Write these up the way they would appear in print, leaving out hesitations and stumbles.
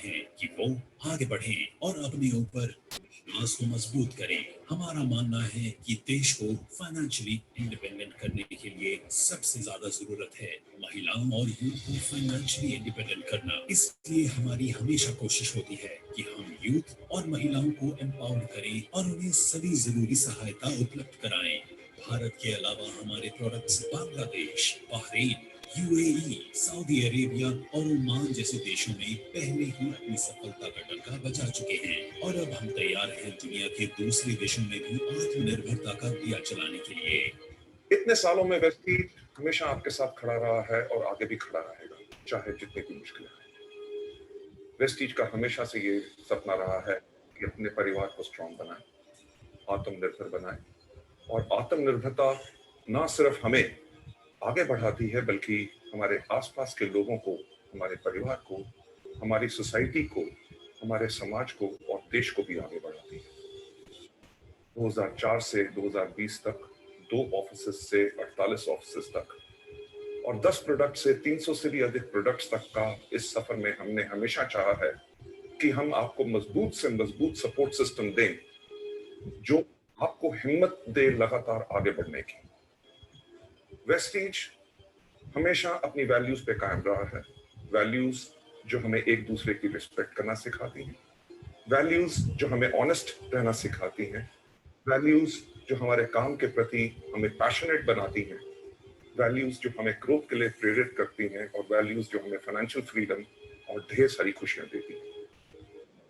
हैं कि वो आगे बढ़ें और अपने ऊपर विश्वास को मजबूत करें। हमारा मानना है कि देश को फाइनेंशियली इंडिपेंडेंट करने के लिए सबसे ज्यादा जरूरत है महिलाओं और यूथ को फाइनेंशियली इंडिपेंडेंट करना। इसलिए हमारी हमेशा कोशिश होती है कि हम यूथ और महिलाओं को एम्पावर करें और उन्हें सभी जरूरी सहायता उपलब्ध कराएं। भारत के अलावा हमारे products Bangladesh, Bahrain, UAE, Saudi Arabia और ओमान जैसे देशों में पहले ही अपनी सफलता का डंका बजा चुके हैं और अब हम तैयार हैं दुनिया के दूसरे देशों में भी आत्मनिर्भरता का दिया चलाने के लिए। इतने सालों में वेस्टीज हमेशा आपके साथ खड़ा रहा है और आगे भी खड़ा रहेगा, चाहे जितनी भी मुश्किलें आए। वेस्टीज का हमेशा से ये सपना रहा है कि अपने परिवार को स्ट्रांग बनाए, आत्मनिर्भर बनाए, और आत्मनिर्भरता ना सिर्फ हमें आगे बढ़ाती है बल्कि हमारे आसपास के लोगों को, हमारे परिवार को, हमारी सोसाइटी को, हमारे समाज को और देश को भी आगे बढ़ाती है। 2004 से 2020 तक 2 ऑफिसेस से 48 ऑफिसेस तक और 10 प्रोडक्ट से 300 से भी अधिक प्रोडक्ट्स तक का इस सफर में हमने हमेशा चाहा है कि हम आपको मजबूत से मजबूत सपोर्ट सिस्टम दें जो आपको हिम्मत दे लगातार आगे बढ़ने की। वेस्टीज हमेशा अपनी वैल्यूज पे कायम रहा है, वैल्यूज जो हमें एक दूसरे की रिस्पेक्ट करना सिखाती हैं, वैल्यूज जो हमें ऑनेस्ट रहना सिखाती हैं, वैल्यूज जो हमारे काम के प्रति हमें पैशनेट बनाती हैं, वैल्यूज जो हमें ग्रोथ के लिए प्रेरित करती हैं और वैल्यूज जो हमें फाइनेंशियल फ्रीडम और ढेर सारी खुशियां देती हैं।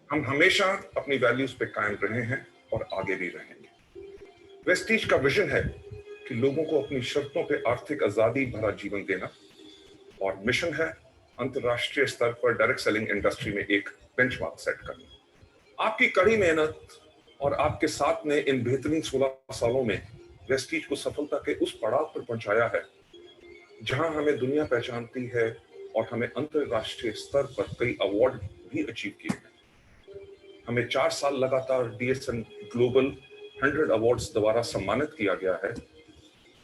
हम हमेशा अपनी वैल्यूज पे कायम रहे हैं और आगे भी रहेंगे। वेस्टीज का विजन है कि लोगों को अपनी शर्तों पे आर्थिक आजादी भरा जीवन देना और मिशन है अंतरराष्ट्रीय स्तर पर डायरेक्ट सेलिंग इंडस्ट्री में एक बेंचमार्क सेट करना। आपकी कड़ी मेहनत और आपके साथ ने इन बेहतरीन 16 सालों में वेस्टीज को सफलता के उस पड़ाव पर पहुंचाया है जहां हमें दुनिया पहचानती है और हमें अंतरराष्ट्रीय स्तर पर कई अवार्ड भी अचीव किए हैं। हमें 4 साल लगातार DSN ग्लोबल 100 अवार्ड्स द्वारा सम्मानित किया गया है।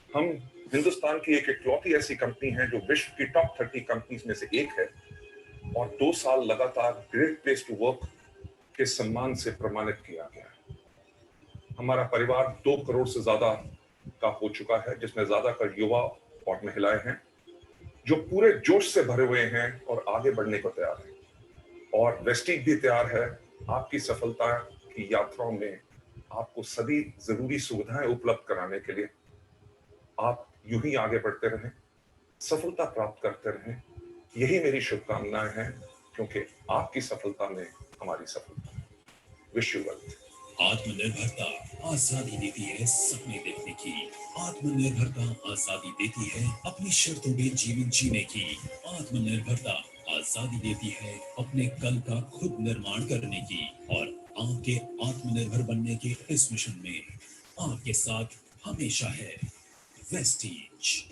हम हिंदुस्तान की एक इकलौती ऐसी कंपनी है जो विश्व की टॉप 30 कंपनीज में से एक है और 2 साल लगातार ग्रेट प्लेस टू वर्क के सम्मान से प्रमाणित किया गया है। हमारा परिवार 2 करोड़ से ज्यादा का हो चुका है, जिसमें ज्यादातर युवा और महिलाएं हैं जो पूरे जोश से भरे हुए हैं और आगे बढ़ने को तैयार हैं। और वेस्टीज भी तैयार है आपकी सफलता की यात्राओं में आपको सभी जरूरी सुविधाएं उपलब्ध कराने के लिए। आप यूं ही आगे बढ़ते रहें, सफलता प्राप्त करते रहें, यही मेरी शुभकामनाएं हैं, क्योंकि आपकी सफलता में हमारी सफलता है। Wish you well. आत्मनिर्भरता आजादी देती है सपने देखने की, आत्मनिर्भरता आजादी देती है अपनी शर्तों में जीवन जीने की, आत्मनिर्भरता आजादी देती है अपने कल का खुद निर्माण करने की। और आपके आत्मनिर्भर बनने के इस मिशन में आपके साथ हमेशा है वेस्टीज।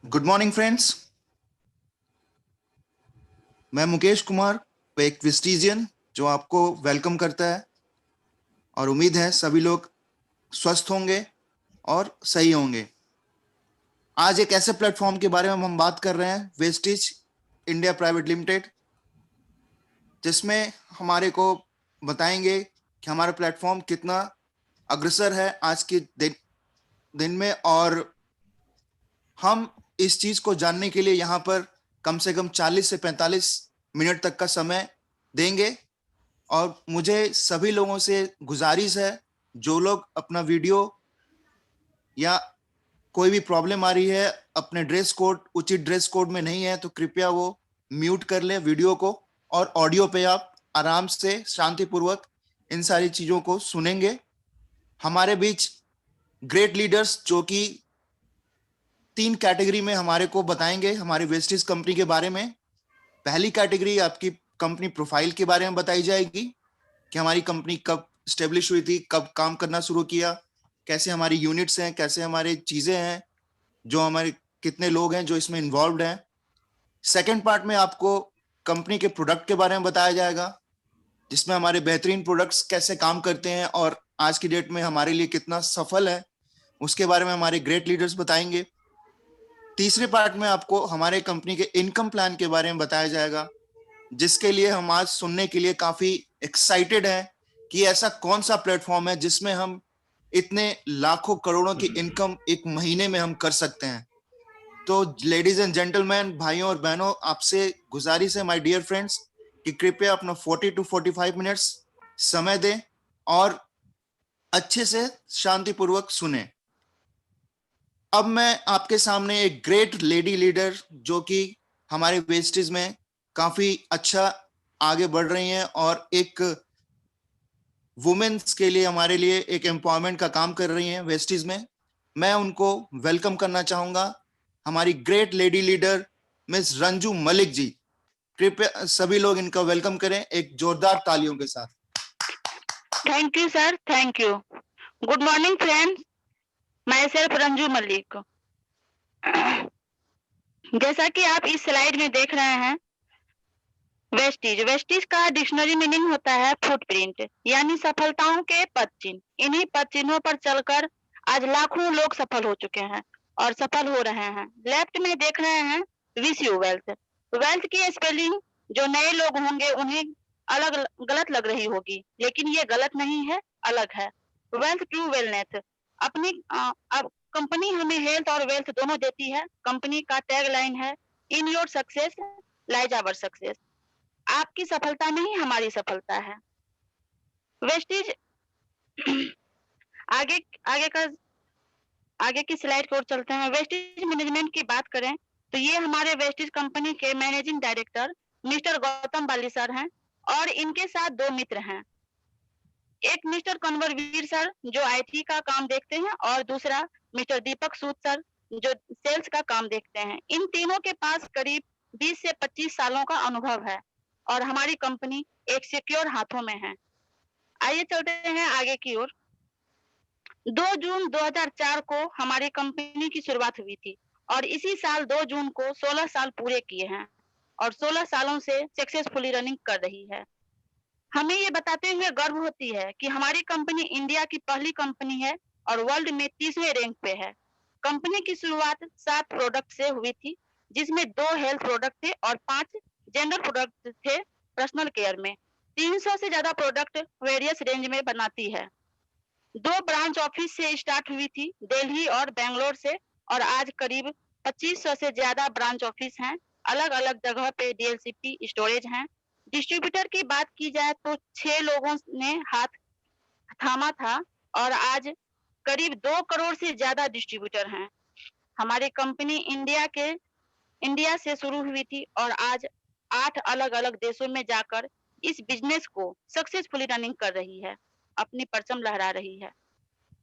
गुड मॉर्निंग फ्रेंड्स, मैं मुकेश कुमार, एक वेस्टीजियन जो आपको वेलकम करता है और उम्मीद है सभी लोग स्वस्थ होंगे और सही होंगे। आज एक ऐसे प्लेटफॉर्म के बारे में हम बात कर रहे हैं, वेस्टीज इंडिया प्राइवेट लिमिटेड, जिसमें हमारे को बताएंगे कि हमारा प्लेटफॉर्म कितना अग्रसर है आज के दिन में। और हम इस चीज को जानने के लिए यहाँ पर कम से कम 40 से 45 मिनट तक का समय देंगे। और मुझे सभी लोगों से गुजारिश है, जो लोग अपना वीडियो या कोई भी प्रॉब्लम आ रही है, अपने ड्रेस कोड, उचित ड्रेस कोड में नहीं है, तो कृपया वो म्यूट कर लें वीडियो को, और ऑडियो पे आप आराम से शांतिपूर्वक इन सारी चीजों को सुनेंगे। हमारे बीच ग्रेट लीडर्स जो कि 3 कैटेगरी में हमारे को बताएंगे हमारी वेस्टीज कंपनी के बारे में। पहली कैटेगरी आपकी कंपनी प्रोफाइल के बारे में बताई जाएगी कि हमारी कंपनी कब स्टेब्लिश हुई थी, कब काम करना शुरू किया, कैसे हमारी यूनिट्स हैं, कैसे हमारे चीजें हैं, जो हमारे कितने लोग हैं जो इसमें इन्वॉल्व हैं। सेकेंड पार्ट में आपको कंपनी के प्रोडक्ट के बारे में बताया जाएगा, जिसमें हमारे बेहतरीन प्रोडक्ट्स कैसे काम करते हैं और आज की डेट में हमारे लिए कितना सफल है, उसके बारे में हमारे ग्रेट लीडर्स बताएंगे। तीसरे पार्ट में आपको हमारे कंपनी के इनकम प्लान के बारे में बताया जाएगा, जिसके लिए हम आज सुनने के लिए काफी एक्साइटेड हैं कि ऐसा कौन सा प्लेटफॉर्म है जिसमें हम इतने लाखों करोड़ों की इनकम एक महीने में हम कर सकते हैं। तो लेडीज एंड जेंटलमैन, भाइयों और बहनों, आपसे गुजारिश है माय डियर फ्रेंड्स कि कृपया अपना 40 to 45 मिनट्स समय दें और अच्छे से शांतिपूर्वक सुने। अब मैं आपके सामने एक ग्रेट लेडी लीडर जो कि हमारे वेस्टेज में काफी अच्छा आगे बढ़ रही हैं और एक वुमेन्स के लिए हमारे लिए एक एम्पावरमेंट का काम कर रही हैं वेस्टेज में, मैं उनको वेलकम करना चाहूंगा। हमारी great lady leader miss Ranju Malik ji, कृपया सभी लोग इनका वेलकम करें एक जोरदार तालियों के साथ। Thank you sir, thank you. Good morning friends, my self Ranju Malik. जैसा कि आप इस स्लाइड में देख रहे हैं, वेस्टीज, वेस्टीज का डिक्शनरी मीनिंग होता है फुटप्रिंट, यानी सफलताओं के पद चिन्ह। इन्हीं पद चिन्हों पर चलकर आज लाखों लोग सफल हो चुके हैं और सफल हो रहे हैं। लेफ्ट में देख रहे हैं विश यू वेल्थ। वेल्थ की स्पेलिंग जो नए लोग होंगे उन्हें अलग गलत लग रही होगी, लेकिन ये गलत नहीं है, अलग है। वेल्थ टू वेलनेस, अपनी अब कंपनी हमें हेल्थ और वेल्थ दोनों देती है। कंपनी का टैग लाइन है in your success lies our success. आपकी सफलता में ही हमारी सफलता है। वेस्टीज आगे की स्लाइड की ओर चलते हैं। वेस्टीज मैनेजमेंट की बात करें तो ये हमारे वेस्टीज कंपनी के मैनेजिंग डायरेक्टर मिस्टर गौतम बाली सर हैं और इनके साथ दो मित्र हैं। एक मिस्टर कन्वरवीर सर जो IT का काम देखते हैं और दूसरा मिस्टर दीपक सूद सर जो सेल्स का काम देखते हैं। इन तीनों के पास करीब 20 से 25 सालों का अनुभव है और हमारी कंपनी एक सिक्योर हाथों में है। आइए चलते हैं आगे की ओर। 2 जून 2004 को हमारी कंपनी की शुरुआत हुई थी और इसी साल 2 जून को 16 साल पूरे किए हैं और 16 सालों से सक्सेसफुली रनिंग कर रही है। हमें ये बताते हुए गर्व होती है कि हमारी कंपनी इंडिया की पहली कंपनी है और वर्ल्ड में 30वें रैंक पे है। कंपनी की शुरुआत 7 प्रोडक्ट से हुई थी, जिसमें 2 हेल्थ प्रोडक्ट थे और 5 जनरल प्रोडक्ट थे पर्सनल केयर में। 300 से ज्यादा प्रोडक्ट वेरियस रेंज में बनाती है। 2 ब्रांच ऑफिस से स्टार्ट हुई थी, दिल्ली और बेंगलोर से, और आज करीब 2500 से ज्यादा ब्रांच ऑफिस हैं। अलग अलग जगह पे DLCP स्टोरेज हैं। डिस्ट्रीब्यूटर की बात की जाए तो 6 लोगों ने हाथ थामा था और आज करीब 2 करोड़ से ज्यादा डिस्ट्रीब्यूटर हैं। हमारी कंपनी इंडिया से शुरू हुई थी और आज 8 अलग अलग देशों में जाकर इस बिजनेस को सक्सेसफुली रनिंग कर रही है, अपनी परचम लहरा रही है।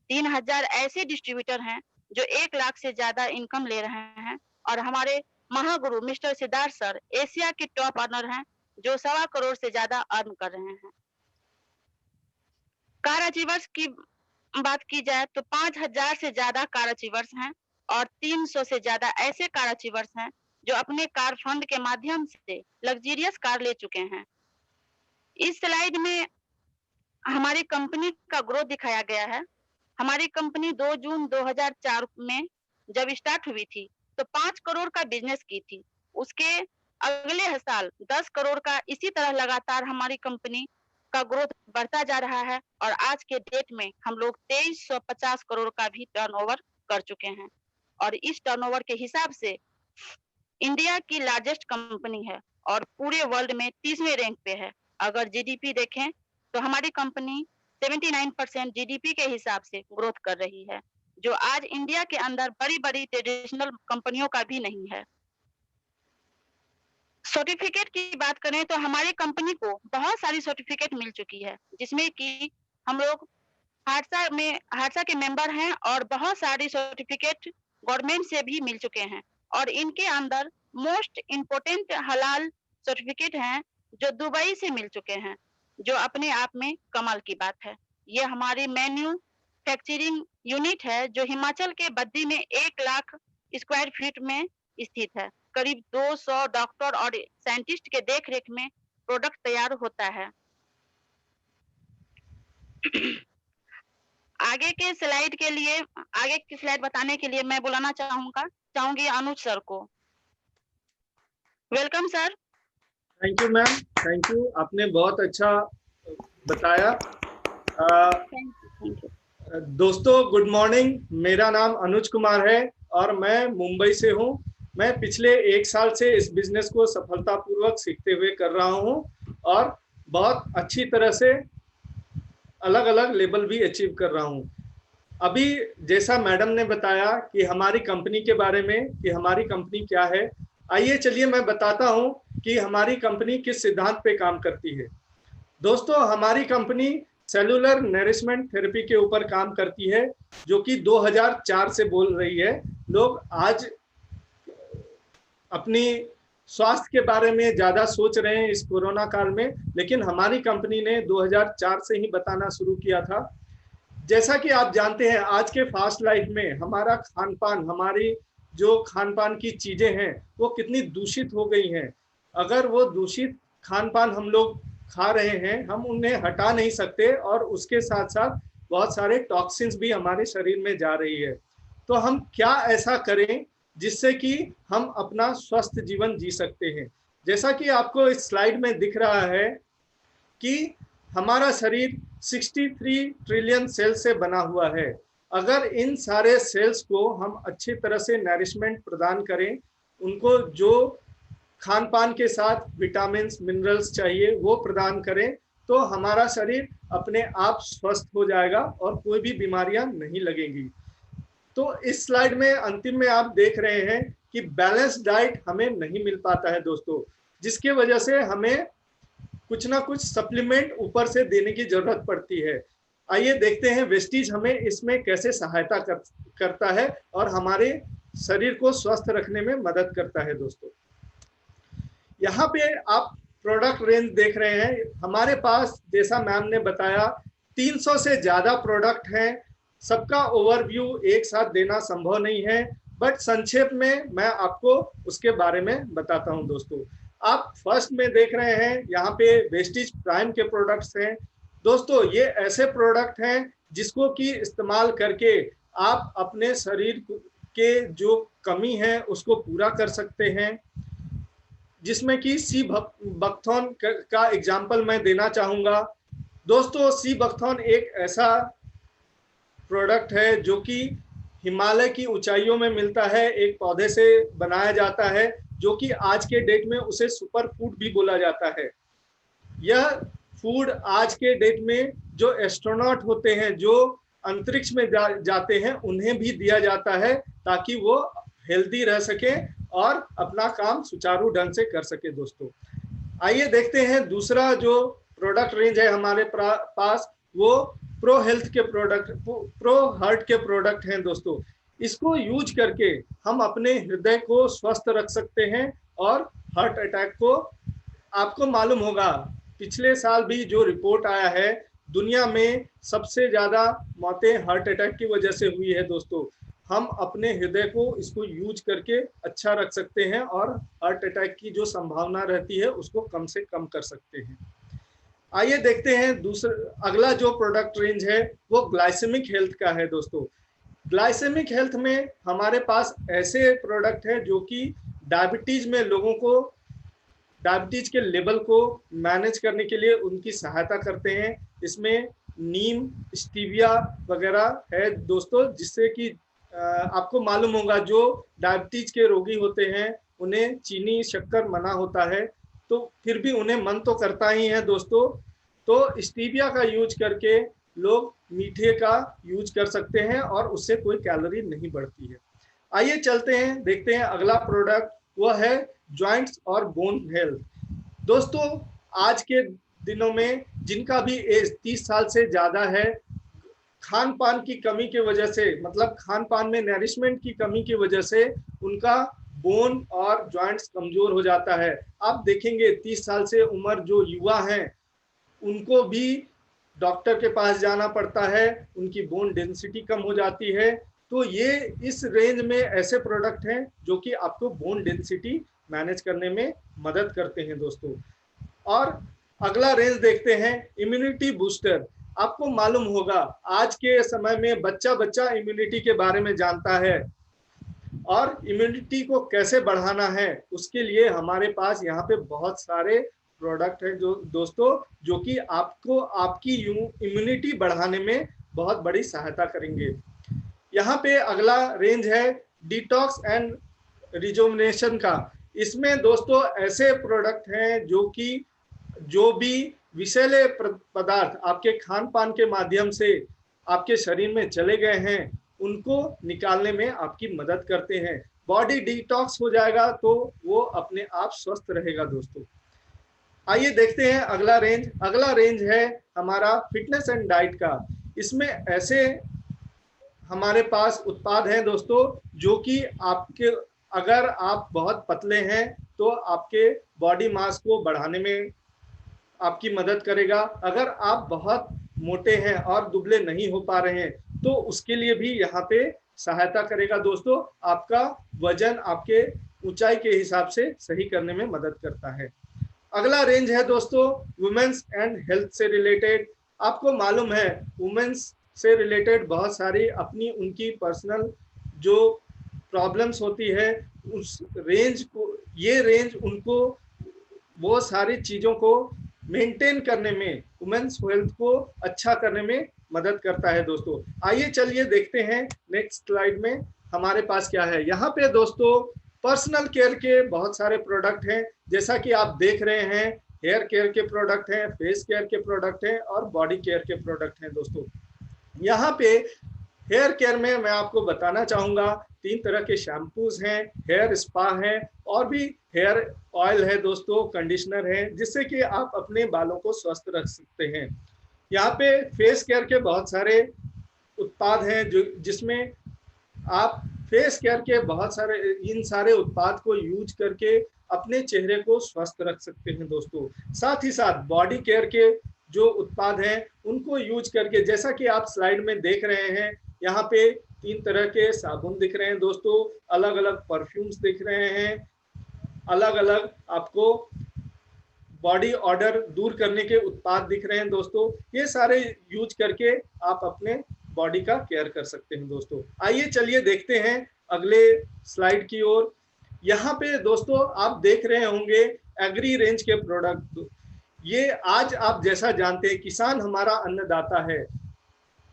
3000 ऐसे डिस्ट्रीब्यूटर हैं जो 1 लाख से ज्यादा इनकम ले रहे हैं और हमारे Mahaguru mister Siddharth sir Asia के टॉप अर्नर हैं जो 1.25 करोड़ से ज्यादा अर्न कर रहे हैं। कार अचीवर्स की बात की जाए तो 5000 से ज्यादा कार अचीवर्स हैं और 300 से ज्यादा ऐसे कार अचीवर्स हैं जो अपने कार फंड के माध्यम से लग्जरियस कार ले चुके हैं। इस स्लाइड में हमारी कंपनी का ग्रोथ दिखाया गया है। हमारी कंपनी 2 जून 2004 में जब स्टार्ट हुई थी तो 5 करोड़ का बिजनेस की थी। उसके अगले साल 10 करोड़ का, इसी तरह लगातार हमारी कंपनी का ग्रोथ बढ़ता जा रहा है और आज के डेट में हम लोग 2350 करोड़ का भी टर्नओवर कर चुके हैं और इस टर्नओवर के हिसाब से इंडिया की लार्जेस्ट कंपनी है और पूरे वर्ल्ड में 30वें रैंक पे है। अगर GDP देखें तो हमारी कंपनी 79% GDP के हिसाब से ग्रोथ कर रही है, जो आज इंडिया के अंदर बड़ी बड़ी ट्रेडिशनल कंपनियों का भी नहीं है। सर्टिफिकेट की बात करें तो हमारी कंपनी को बहुत सारी सर्टिफिकेट मिल चुकी है, जिसमें कि हम लोग हादसा के मेंबर हैं और बहुत सारी सर्टिफिकेट गवर्नमेंट से भी मिल चुके हैं और इनके अंदर मोस्ट इम्पोर्टेंट हलाल सर्टिफिकेट हैं जो दुबई से मिल चुके हैं, जो अपने आप में कमाल की बात है। ये हमारी मैन्युफैक्चरिंग यूनिट है जो हिमाचल के बद्दी में 1 लाख स्क्वायर फीट में स्थित है। करीब 200 डॉक्टर और साइंटिस्ट के देख-रेख में प्रोडक्ट तैयार होता है। आगे की स्लाइड बताने के लिए मैं बुलाना चाहूंगी अनुज सर को। Welcome sir. Thank you ma'am, thank you, आपने बहुत अच्छा बताया। Thank you. दोस्तों गुड मॉर्निंग, मेरा नाम अनुज कुमार है और मैं मुंबई से हूँ। मैं पिछले 1 साल से इस बिजनेस को सफलतापूर्वक सीखते हुए कर रहा हूँ और बहुत अच्छी तरह से अलग अलग लेवल भी अचीव कर रहा हूँ। अभी जैसा मैडम ने बताया कि हमारी कंपनी के बारे में कि हमारी कंपनी क्या है, आइए चलिए मैं बताता हूँ कि हमारी कंपनी किस सिद्धांत पे काम करती है। दोस्तों हमारी कंपनी सेलुलर नरिशमेंट थेरेपी के ऊपर काम करती है, जो कि 2004 से बोल रही है। लोग आज अपनी स्वास्थ्य के बारे में ज्यादा सोच रहे हैं इस कोरोना काल में, लेकिन हमारी कंपनी ने 2004 से ही बताना शुरू किया था। जैसा कि आप जानते हैं आज के फास्ट लाइफ में हमारा खान-पान, हमारी जो खान-पान की चीजें हैं वो कितनी दूषित हो गई हैं। अगर वो दूषित खान-पान हम लोग खा रहे हैं, हम उन्हें हटा नहीं सकते और उसके साथ साथ बहुत सारे टॉक्सिन्स भी हमारे शरीर में जा रही है। तो हम क्या ऐसा करें जिससे कि हम अपना स्वस्थ जीवन जी सकते हैं। जैसा कि आपको इस स्लाइड में दिख रहा है कि हमारा शरीर 63 ट्रिलियन सेल से बना हुआ है। अगर इन सारे सेल्स को हम अच्छी तरह से नरिशमेंट प्रदान करें, उनको जो खान पान के साथ विटामिन मिनरल्स चाहिए वो प्रदान करें, तो हमारा शरीर अपने आप स्वस्थ हो जाएगा और कोई भी बीमारियां नहीं लगेंगी। तो इस स्लाइड में अंतिम में आप देख रहे हैं कि बैलेंस डाइट हमें नहीं मिल पाता है दोस्तों, जिसके वजह से हमें कुछ ना कुछ सप्लीमेंट ऊपर से देने की जरूरत पड़ती है। आइए देखते हैं वेस्टीज हमें इसमें कैसे सहायता करता है और हमारे शरीर को स्वस्थ रखने में मदद करता है। दोस्तों यहाँ पे आप प्रोडक्ट रेंज देख रहे हैं। हमारे पास जैसा मैम ने बताया 300 से ज्यादा प्रोडक्ट हैं। सबका ओवरव्यू एक साथ देना संभव नहीं है, बट संक्षेप में मैं आपको उसके बारे में बताता हूं। दोस्तों आप फर्स्ट में देख रहे हैं यहाँ पे वेस्टीज प्राइम के प्रोडक्ट्स हैं। दोस्तों ये ऐसे प्रोडक्ट हैं जिसको कि इस्तेमाल करके आप अपने शरीर के जो कमी है उसको पूरा कर सकते हैं, जिसमें कि सी बकथॉर्न का एग्जाम्पल मैं देना चाहूंगा। दोस्तों सी बकथॉर्न एक ऐसा प्रोडक्ट है जो कि हिमालय की ऊंचाइयों में मिलता है, एक पौधे से बनाया जाता है, जो कि आज के डेट में उसे सुपर फूड भी बोला जाता है। यह फूड आज के डेट में जो एस्ट्रोनॉट होते हैं, जो अंतरिक्ष में जाते हैं, उन्हें भी दिया जाता है ताकि वो हेल्दी रह सके और अपना काम सुचारू ढंग से कर सके। दोस्तों आइए देखते हैं दूसरा जो प्रोडक्ट रेंज है हमारे पास, वो प्रो हेल्थ के प्रोडक्ट, प्रो हार्ट के प्रोडक्ट हैं। दोस्तों इसको यूज करके हम अपने हृदय को स्वस्थ रख सकते हैं और हार्ट अटैक को, आपको मालूम होगा पिछले साल भी जो रिपोर्ट आया है, दुनिया में सबसे ज्यादा मौतें हार्ट अटैक की वजह से हुई है। दोस्तों हम अपने हृदय को इसको यूज करके अच्छा रख सकते हैं और हार्ट अटैक की जो संभावना रहती है उसको कम से कम कर सकते हैं। आइए देखते हैं अगला जो प्रोडक्ट रेंज है वो ग्लाइसेमिक हेल्थ का है। दोस्तों ग्लाइसेमिक हेल्थ में हमारे पास ऐसे प्रोडक्ट है जो कि डायबिटीज में लोगों को डायबिटीज के लेवल को मैनेज करने के लिए उनकी सहायता करते हैं। इसमें नीम, स्टीविया वगैरह है दोस्तों, जिससे कि आपको मालूम होगा जो डायबिटीज के रोगी होते हैं उन्हें चीनी शक्कर मना होता है, तो फिर भी उन्हें मन तो करता ही है दोस्तों। तो स्टीविया का यूज करके लोग मीठे का यूज कर सकते हैं और उससे कोई कैलोरी नहीं बढ़ती है। आइए चलते हैं, देखते हैं अगला प्रोडक्ट, वो है जॉइंट्स और बोन हेल्थ। दोस्तों आज के दिनों में जिनका भी एज 30 साल से ज्यादा है, खान पान की कमी की वजह से, मतलब खान पान में नरिशमेंट की कमी की वजह से उनका बोन और जॉइंट्स कमजोर हो जाता है। आप देखेंगे 30 साल से उम्र जो युवा हैं उनको भी डॉक्टर के पास जाना पड़ता है, उनकी बोन डेंसिटी कम हो जाती है। तो ये इस रेंज में ऐसे प्रोडक्ट हैं जो कि आपको बोन डेंसिटी मैनेज करने में मदद करते हैं दोस्तों। और अगला रेंज देखते हैं इम्यूनिटी बूस्टर। आपको मालूम होगा आज के समय में बच्चा बच्चा इम्यूनिटी के बारे में जानता है और इम्यूनिटी को कैसे बढ़ाना है उसके लिए हमारे पास यहाँ पे बहुत सारे प्रोडक्ट है जो दोस्तों जो कि आपको आपकी इम्यूनिटी बढ़ाने में बहुत बड़ी सहायता करेंगे। यहाँ पे अगला रेंज है डिटॉक्स एंड रिजुविनेशन का। इसमें दोस्तों ऐसे प्रोडक्ट हैं जो कि जो भी विषैले पदार्थ आपके खान पान के माध्यम से आपके शरीर में चले गए हैं उनको निकालने में आपकी मदद करते हैं। बॉडी डिटॉक्स हो जाएगा तो वो अपने आप स्वस्थ रहेगा दोस्तों। आइए देखते हैं अगला रेंज। अगला रेंज है हमारा फिटनेस एंड डाइट का। इसमें ऐसे हमारे पास उत्पाद हैं दोस्तों जो कि आपके अगर आप बहुत पतले हैं तो आपके बॉडी मास को बढ़ाने में आपकी मदद करेगा। अगर आप बहुत मोटे हैं और दुबले नहीं हो पा रहे हैं तो उसके लिए भी यहाँ पे सहायता करेगा दोस्तों। आपका वजन आपके ऊंचाई के हिसाब से सही करने में मदद करता है। अगला रेंज है दोस्तों वुमेन्स एंड हेल्थ से रिलेटेड। आपको मालूम है वुमेन्स से रिलेटेड बहुत सारी अपनी उनकी पर्सनल जो प्रॉब्लम्स होती है उस रेंज को ये रेंज उनको वो सारी चीज़ों को मेंटेन करने में वुमेन्स हेल्थ को अच्छा करने में मदद करता है दोस्तों। आइए चलिए देखते हैं नेक्स्ट स्लाइड में हमारे पास क्या है। यहाँ पे दोस्तों पर्सनल केयर के बहुत सारे प्रोडक्ट हैं जैसा कि आप देख रहे हैं। हेयर केयर के प्रोडक्ट हैं, फेस केयर के प्रोडक्ट हैं और बॉडी केयर के प्रोडक्ट हैं दोस्तों। यहाँ पे हेयर केयर में मैं आपको बताना चाहूँगा 3 तरह के शैम्पूज हैं, हेयर स्पा है और भी हेयर ऑयल है दोस्तों, कंडीशनर है जिससे कि आप अपने बालों को स्वस्थ रख सकते हैं। यहाँ पे फेस केयर के बहुत सारे उत्पाद हैं जो जिसमें आप फेस केयर के बहुत सारे इन सारे उत्पाद को यूज करके अपने चेहरे को स्वस्थ रख सकते हैं दोस्तों। साथ ही साथ बॉडी केयर के जो उत्पाद हैं उनको यूज करके जैसा कि आप स्लाइड में देख रहे हैं यहाँ पे 3 तरह के साबुन दिख रहे हैं दोस्तों, अलग अलग परफ्यूम्स दिख रहे हैं, अलग अलग आपको बॉडी ऑर्डर दूर करने के उत्पाद दिख रहे हैं दोस्तों। ये सारे यूज करके आप अपने बॉडी का केयर कर सकते हैं दोस्तों। आइए चलिए देखते हैं अगले स्लाइड की ओर। यहाँ पे दोस्तों आप देख रहे होंगे एग्री रेंज के प्रोडक्ट। ये आज आप जैसा जानते हैं किसान हमारा अन्नदाता है,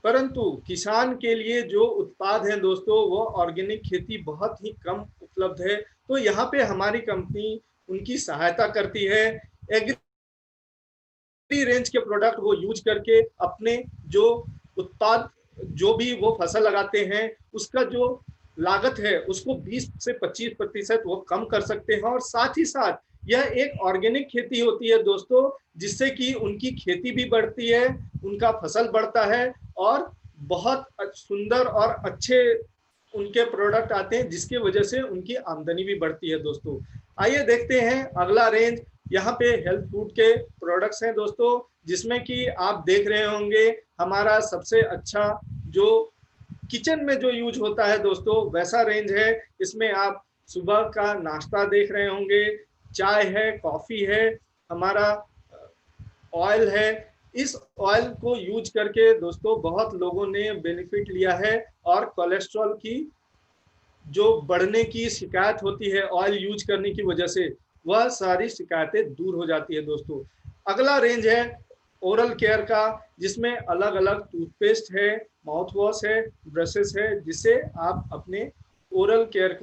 परंतु किसान के लिए जो उत्पाद हैं दोस्तों वो ऑर्गेनिक खेती बहुत ही कम उपलब्ध है। तो यहाँ पे हमारी कंपनी उनकी सहायता करती है। एग्री रेंज के प्रोडक्ट वो यूज करके अपने जो उत्पाद जो भी वो फसल लगाते हैं उसका जो लागत है उसको 20 से 25% वो कम कर सकते हैं। और साथ ही साथ यह एक ऑर्गेनिक खेती होती है दोस्तों जिससे कि उनकी खेती भी बढ़ती है, उनका फसल बढ़ता है और बहुत सुंदर और अच्छे उनके प्रोडक्ट आते हैं जिसकी वजह से उनकी आमदनी भी बढ़ती है दोस्तों। आइए देखते हैं अगला रेंज। यहाँ पे हेल्थ फूड के प्रोडक्ट्स हैं दोस्तों जिसमें कि आप देख रहे होंगे हमारा सबसे अच्छा जो किचन में जो यूज होता है दोस्तों वैसा रेंज है। इसमें आप सुबह का नाश्ता देख रहे होंगे, चाय है, कॉफी है, हमारा ऑयल है। इस ऑयल को यूज करके दोस्तों बहुत लोगों ने बेनिफिट लिया है और कोलेस्ट्रॉल की जो बढ़ने की शिकायत होती है ऑयल यूज करने की वजह से वह सारी शिकायतें दूर हो जाती है दोस्तों। अगला रेंज है ओरल केयर का जिसमें अलग अलग टूथपेस्ट है, माउथ वॉश है, ब्रशेस है जिससे आप अपने ओरल केयर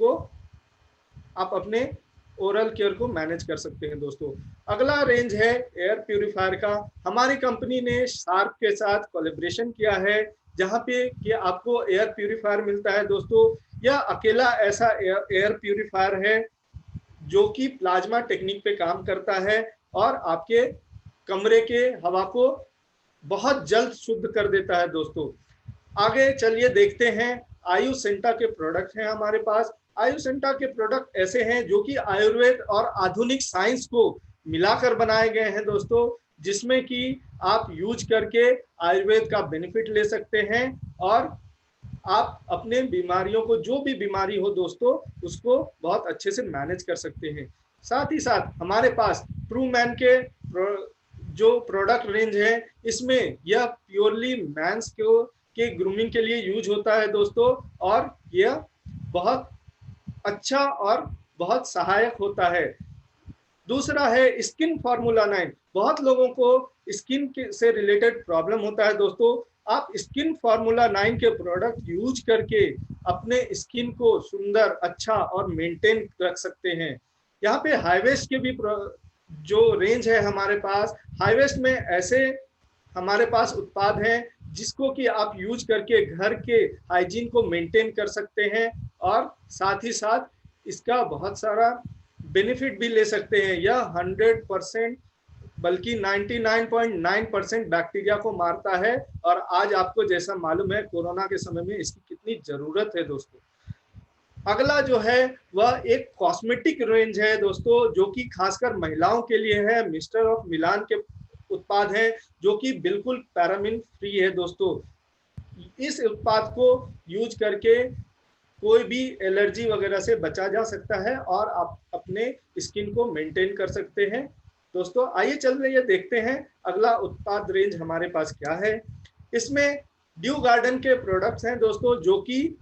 को मैनेज कर सकते हैं दोस्तों। अगला रेंज है एयर प्यूरिफायर का। हमारी कंपनी ने शार्प के साथ कोलैबोरेशन किया है जहां पे कि आपको एयर प्यूरिफायर मिलता है दोस्तों। यह अकेला ऐसा एयर प्यूरिफायर है जो कि प्लाज्मा टेक्निक पे काम करता है और आपके कमरे के हवा को बहुत जल्द शुद्ध कर देता है दोस्तों। आगे चलिए देखते हैं आयुष सेंटा के प्रोडक्ट हैं हमारे पास। आयुसेंटा के प्रोडक्ट ऐसे हैं जो कि आयुर्वेद और आधुनिक साइंस को मिलाकर बनाए गए हैं दोस्तों, जिसमें कि आप यूज करके आयुर्वेद का बेनिफिट ले सकते हैं और आप अपने बीमारियों को, जो भी बीमारी हो दोस्तों, उसको बहुत अच्छे से मैनेज कर सकते हैं। साथ ही साथ हमारे पास ट्रू मैन के जो प्रोडक्ट रेंज है, इसमें यह प्योरली मैंस के ग्रूमिंग के लिए यूज होता है दोस्तों, और यह बहुत अच्छा और बहुत सहायक होता है। दूसरा है स्किन फार्मूला 9। बहुत लोगों को स्किन से रिलेटेड प्रॉब्लम होता है दोस्तों। आप स्किन फार्मूला 9 के प्रोडक्ट यूज करके अपने स्किन को सुंदर, अच्छा और मेंटेन रख सकते हैं। यहाँ पे हाईवेस्ट के भी जो रेंज है हमारे पास, हाईवेस्ट में ऐसे हमारे पास उत्पाद हैं जिसको कि आप यूज करके घर के हाइजीन को मेंटेन कर सकते हैं और साथ ही साथ इसका बहुत सारा बेनिफिट भी ले सकते हैं। यह 100% बल्कि 99.9% बैक्टीरिया को मारता है, और आज आपको जैसा मालूम है कोरोना के समय में इसकी कितनी जरूरत है दोस्तों। अगला जो है वह एक कॉस्मेटिक रेंज है दोस्तों, जो कि खासकर महिलाओं के लिए है। मिस्टर ऑफ मिलान के उत्पाद है जो कि बिल्कुल पैराबिन फ्री है दोस्तों। इस उत्पाद को यूज करके कोई भी एलर्जी वगैरह से बचा जा सकता है और आप अपने स्किन को मेंटेन कर सकते हैं दोस्तों। आइए चल रही है, देखते हैं अगला उत्पाद रेंज हमारे पास क्या है। इसमें ड्यू गार्डन के प्रोडक्ट्स हैं दोस्तों, जो कि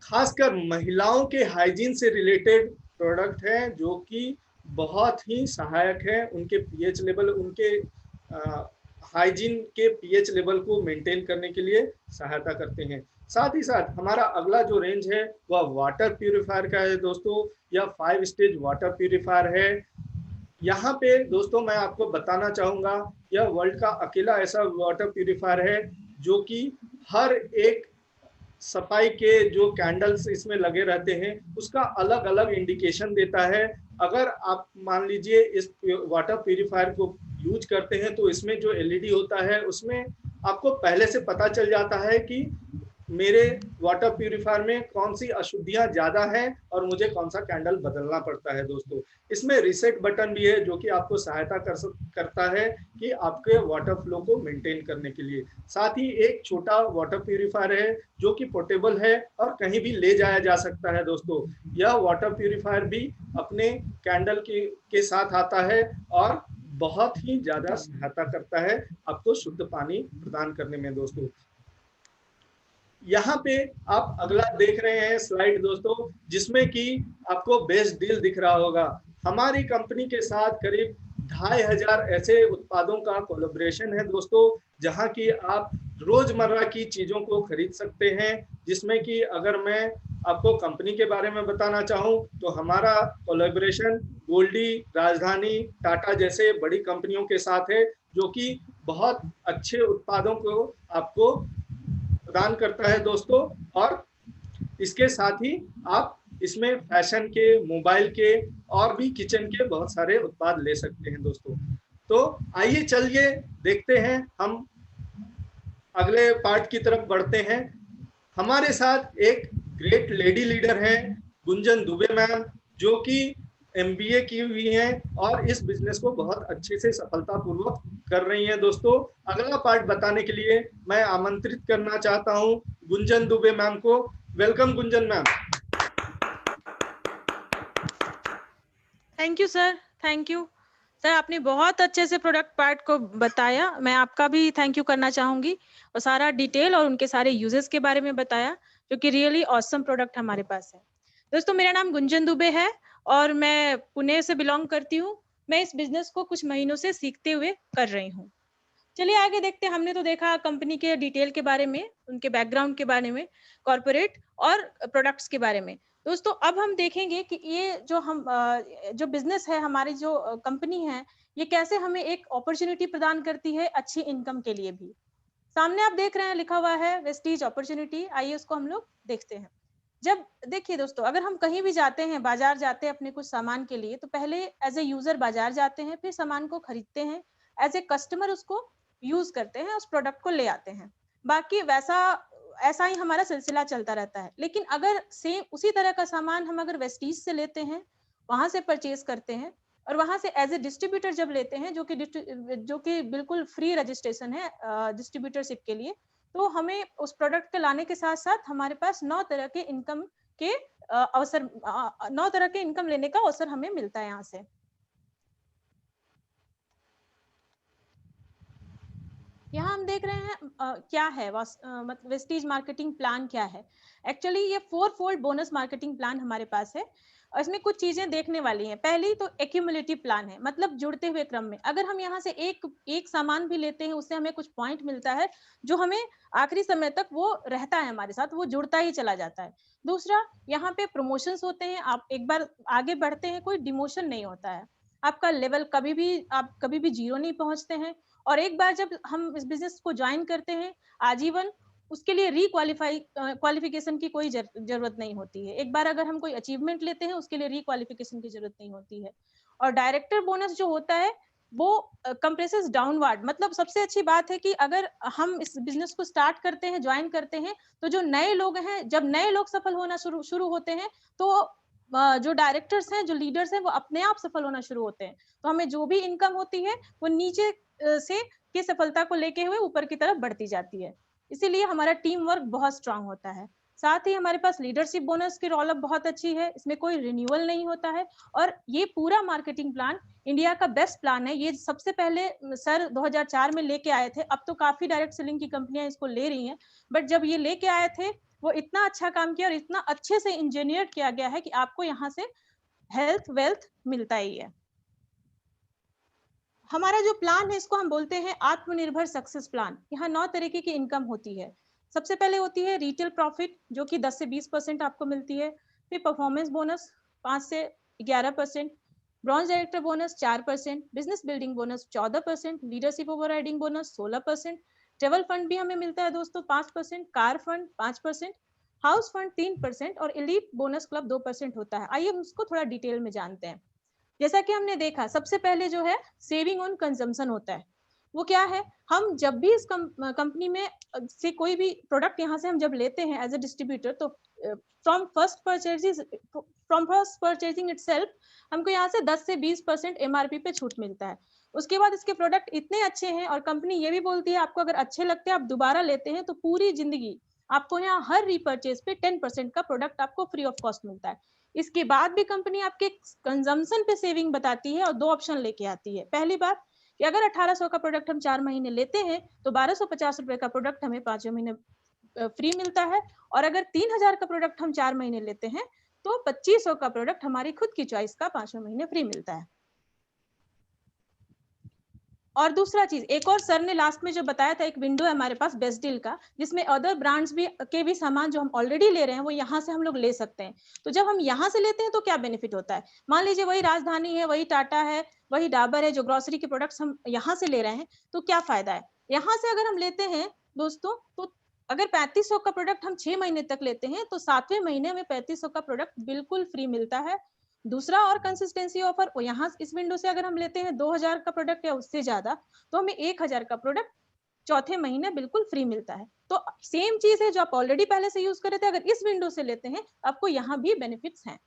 खासकर महिलाओं के हाइजीन से रिलेटेड प्रोडक्ट हैं, जो कि बहुत ही सहायक है। उनके पीएच लेवल, उनके हाइजीन के पीएच लेवल को मेंटेन करने के लिए सहायता करते हैं। साथ ही साथ हमारा अगला जो रेंज है वह वाटर प्यूरिफायर का है दोस्तों। यह 5 स्टेज वाटर प्यूरिफायर है। यहाँ पे दोस्तों मैं आपको बताना चाहूँगा, यह वर्ल्ड का अकेला ऐसा वाटर प्यूरिफायर है जो कि हर एक सफाई के जो कैंडल्स इसमें लगे रहते हैं उसका अलग अलग इंडिकेशन देता है। अगर आप मान लीजिए इस वाटर प्यूरिफायर को यूज करते हैं तो इसमें जो एलईडी होता है उसमें आपको पहले से पता चल जाता है कि मेरे वाटर प्यूरिफायर में कौन सी अशुद्धियां ज्यादा हैं और मुझे कौन सा कैंडल बदलना पड़ता है दोस्तों। इसमें रीसेट बटन भी है जो कि आपको सहायता करता है कि आपके वाटर फ्लो को मेंटेन करने के लिए। साथ ही एक छोटा वाटर प्यूरिफायर है जो कि पोर्टेबल है और कहीं भी ले जाया जा सकता है दोस्तों। यह वाटर प्यूरिफायर भी अपने कैंडल के साथ आता है और बहुत ही ज्यादा सहायता करता है आपको शुद्ध पानी प्रदान करने में दोस्तों। यहाँ पे आप अगला देख रहे हैं स्लाइड दोस्तों, जिसमें कि आपको बेस्ट डील दिख रहा होगा। हमारी कंपनी के साथ करीब 2500 ऐसे उत्पादों का कोलैबोरेशन है दोस्तों, जहाँ की आप रोजमर्रा की चीजों को खरीद सकते हैं। जिसमें कि अगर मैं आपको कंपनी के बारे में बताना चाहूँ तो हमारा कोलैबोरेशन गोल्डी, राजधानी, टाटा जैसे बड़ी कंपनियों के साथ है, जो कि बहुत अच्छे उत्पादों को आपको प्रदान करता है दोस्तों। और इसके साथ ही आप इसमें फैशन के, मोबाइल के और भी किचन के बहुत सारे उत्पाद ले सकते हैं दोस्तों। तो आइए चलिए देखते हैं, हम अगले पार्ट की तरफ बढ़ते हैं। हमारे साथ एक ग्रेट लेडी लीडर हैं गुंजन दुबे मैम, जो कि एमबीए की हुई हैं और इस बिजनेस को बहुत अच्छे से सफलतापूर्वक कर रही हैं दोस्तों। अगला पार्ट बताने के लिए मैं आमंत्रित करना चाहता हूं गुंजन दुबे मैम को। Welcome Gunjan ma'am. Thank you sir, thank you sir, आपने बहुत अच्छे से प्रोडक्ट पार्ट को बताया। मैं आपका भी थैंक यू करना चाहूंगी और सारा डिटेल और उनके सारे यूजेस के बारे में बताया, जो कि रियली ऑसम प्रोडक्ट हमारे पास है। दोस्तों मेरा नाम गुंजन दुबे है और मैं पुणे से बिलोंग करती हूँ। मैं इस बिजनेस को कुछ महीनों से सीखते हुए कर रही हूँ। चलिए आगे देखते हैं। हमने तो देखा कंपनी के डिटेल के बारे में, उनके बैकग्राउंड के बारे में, कॉर्पोरेट और प्रोडक्ट्स के बारे में। दोस्तों अब हम देखेंगे कि ये जो बिजनेस है, हमारी जो कंपनी है, ये कैसे हमें एक अपॉर्चुनिटी प्रदान करती है अच्छी इनकम के लिए भी। सामने आप देख रहे हैं लिखा हुआ है वेस्टीज अपॉर्चुनिटी। आइए उसको हम लोग देखते हैं। जब देखिए दोस्तों, अगर हम कहीं भी जाते हैं, बाजार जाते हैं अपने कुछ सामान के लिए, तो पहले एज ए यूजर बाजार जाते हैं, फिर सामान को खरीदते हैं, एज ए कस्टमर उसको यूज करते हैं, उस प्रोडक्ट को ले आते हैं। बाकी वैसा ऐसा ही हमारा सिलसिला चलता रहता है। लेकिन अगर सेम उसी तरह का सामान हम अगर वेस्टीज से लेते हैं, वहां से परचेज करते हैं और वहां से एज ए डिस्ट्रीब्यूटर जब लेते हैं, जो कि बिल्कुल फ्री रजिस्ट्रेशन है डिस्ट्रीब्यूटरशिप के लिए, तो हमें उस प्रोडक्ट के लाने के साथ साथ हमारे पास 9 तरह के इनकम के अवसर 9 तरह के इनकम लेने का अवसर हमें मिलता है यहाँ से। यहाँ हम देख रहे हैं क्या है मतलब वेस्टीज मार्केटिंग प्लान क्या है। एक्चुअली ये 4 फोल्ड बोनस मार्केटिंग प्लान हमारे पास है और इसमें कुछ चीजें देखने वाली हैं। पहली तो एक्यूमुलेटिव प्लान है, मतलब जुड़ते हुए क्रम में अगर हम यहाँ से एक सामान भी लेते हैं, उससे हमें कुछ पॉइंट मिलता है जो हमें आखिरी समय तक वो रहता है हमारे साथ, वो जुड़ता ही चला जाता है। दूसरा, यहाँ पे प्रमोशंस होते हैं, आप एक बार आगे बढ़ते हैं, कोई डिमोशन नहीं होता है, आपका लेवल आप कभी भी जीरो नहीं पहुंचते हैं। और एक बार जब हम इस बिजनेस को ज्वाइन करते हैं, आजीवन उसके लिए क्वालिफिकेशन की कोई जरूरत नहीं होती है। एक बार अगर हम कोई अचीवमेंट लेते हैं, उसके लिए क्वालिफिकेशन की जरूरत नहीं होती है। और डायरेक्टर बोनस जो होता है वो कंप्रेसेस डाउनवर्ड, मतलब सबसे अच्छी बात है कि अगर हम इस बिजनेस को स्टार्ट करते हैं, ज्वाइन करते हैं, तो जो नए लोग हैं, जब नए लोग सफल होना शुरू होते हैं, तो जो डायरेक्टर्स हैं, जो लीडर्स हैं, वो अपने आप सफल होना शुरू होते हैं। तो हमें जो भी इनकम होती है वो नीचे से की सफलता को लेके हुए ऊपर की तरफ बढ़ती जाती है। इसीलिए हमारा टीम वर्क बहुत स्ट्रांग होता है। साथ ही हमारे पास लीडरशिप बोनस की रोल बहुत अच्छी है, इसमें कोई रिन्यूअल नहीं होता है। और ये पूरा मार्केटिंग प्लान इंडिया का बेस्ट प्लान है। ये सबसे पहले सर 2004 में लेके आए थे, अब तो काफी डायरेक्ट सेलिंग की कंपनियां इसको ले रही हैं, बट जब ये लेके आए थे वो इतना अच्छा काम किया और इतना अच्छे से इंजीनियर किया गया है कि आपको यहाँ से हेल्थ वेल्थ मिलता ही है। हमारा जो प्लान है इसको हम बोलते हैं आत्मनिर्भर सक्सेस प्लान। यहाँ 9 तरीके की इनकम होती है। सबसे पहले होती है रिटेल प्रॉफिट, जो कि 10 से 20% आपको मिलती है। फिर परफॉर्मेंस बोनस 5 से 11%, bronze director bonus 4%, business building bonus 14%, leadership overriding bonus 16%, travel fund भी हमें मिलता है दोस्तों 5%, कार फंड 5%, हाउस फंड 3% और एलीट बोनस क्लब 2% होता है। आइए हम उसको थोड़ा डिटेल में जानते हैं। जैसा कि हमने देखा, सबसे पहले जो है सेविंग ऑन कंजम्पशन होता है। वो क्या है, हम जब भी इस कंपनी में से कोई भी प्रोडक्ट यहाँ से हम जब लेते हैं एज ए डिस्ट्रीब्यूटर, तो फ्रॉम फर्स्ट परचेजिंग इटसेल्फ हमको यहाँ से 10 से 20% MRP पे छूट मिलता है। उसके बाद इसके प्रोडक्ट इतने अच्छे हैं और कंपनी ये भी बोलती है आपको अगर अच्छे लगते हैं, आप दोबारा लेते हैं, तो पूरी जिंदगी आपको यहाँ हर रीपर्चेज पे 10% का प्रोडक्ट आपको फ्री ऑफ कॉस्ट मिलता है। इसके बाद भी कंपनी आपके कंजम्पशन पे सेविंग बताती है और 2 ऑप्शन लेके आती है। पहली बात कि अगर 1800 का प्रोडक्ट हम 4 महीने लेते हैं तो 1250 रुपए का प्रोडक्ट हमें 5 महीने फ्री मिलता है। और अगर 3000 का प्रोडक्ट हम 4 महीने लेते हैं तो 2500 का प्रोडक्ट हमारी खुद की चॉइस का 5 महीने फ्री मिलता है। और दूसरा चीज, एक और सर ने लास्ट में जो बताया था, एक विंडो है हमारे पास बेस्ट डील का, जिसमें अदर ब्रांड्स के भी सामान जो हम ऑलरेडी ले रहे हैं वो यहाँ से हम लोग ले सकते हैं। तो जब हम यहाँ से लेते हैं तो क्या बेनिफिट होता है, मान लीजिए वही राजधानी है, वही टाटा है, वही डाबर है, जो ग्रोसरी के प्रोडक्ट्स हम यहाँ से ले रहे हैं, तो क्या फायदा है। यहाँ से अगर हम लेते हैं दोस्तों, तो अगर 3500 का प्रोडक्ट हम 6 महीने तक लेते हैं तो 7वें महीने हमें 3500 का प्रोडक्ट बिल्कुल फ्री मिलता है। दूसरा और कंसिस्टेंसी ऑफर, यहाँ इस विंडो से अगर हम लेते हैं 2000 का प्रोडक्ट या उससे ज्यादा, तो हमें 1000 का प्रोडक्ट चौथे महीने बिल्कुल फ्री मिलता है। तो सेम चीज है जो आप ऑलरेडी पहले से यूज कर रहे थे, अगर इस विंडो से लेते हैं आपको यहाँ भी बेनिफिट्स हैं।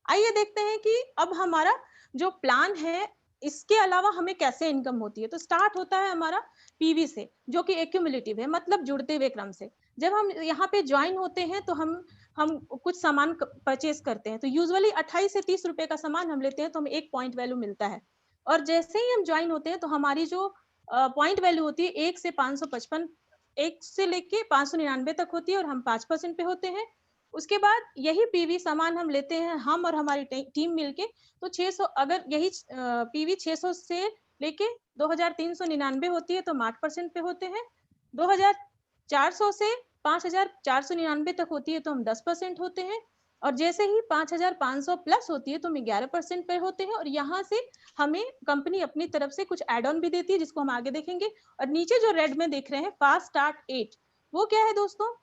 आइए देखते हैं कि अब हमारा जो प्लान है इसके अलावा हमें कैसे इनकम होती है। तो स्टार्ट होता है हमारा पीवी से, जो कि एक्यूमुलेटिव है, मतलब जुड़ते हुए क्रम से। जब हम यहाँ पे ज्वाइन होते हैं तो हम कुछ सामान परचेज करते हैं, तो यूजुअली 28 से 30 रुपए का सामान हम लेते हैं तो हमें 1 पॉइंट वैल्यू मिलता है। और जैसे ही हम ज्वाइन होते हैं तो हमारी जो पॉइंट वैल्यू होती है 1 से 555, 1 से लेके 599 तक होती है और हम 5% पे होते हैं। उसके बाद यही पीवी सामान हम लेते हैं, हम और हमारी टीम मिलके, तो 600, अगर यही पीवी 600 से लेके 2399 होती है तो हम 8% पे होते हैं। 2400 से 5499 तक होती है तो हम 10% होते हैं। और जैसे ही 5500 प्लस होती है तो हम 11% पे होते हैं। और यहाँ से हमें कंपनी अपनी तरफ से कुछ एड ऑन भी देती है, जिसको हम आगे देखेंगे। और नीचे जो रेड में देख रहे हैं फास्ट स्टार्ट 8, वो क्या है दोस्तों,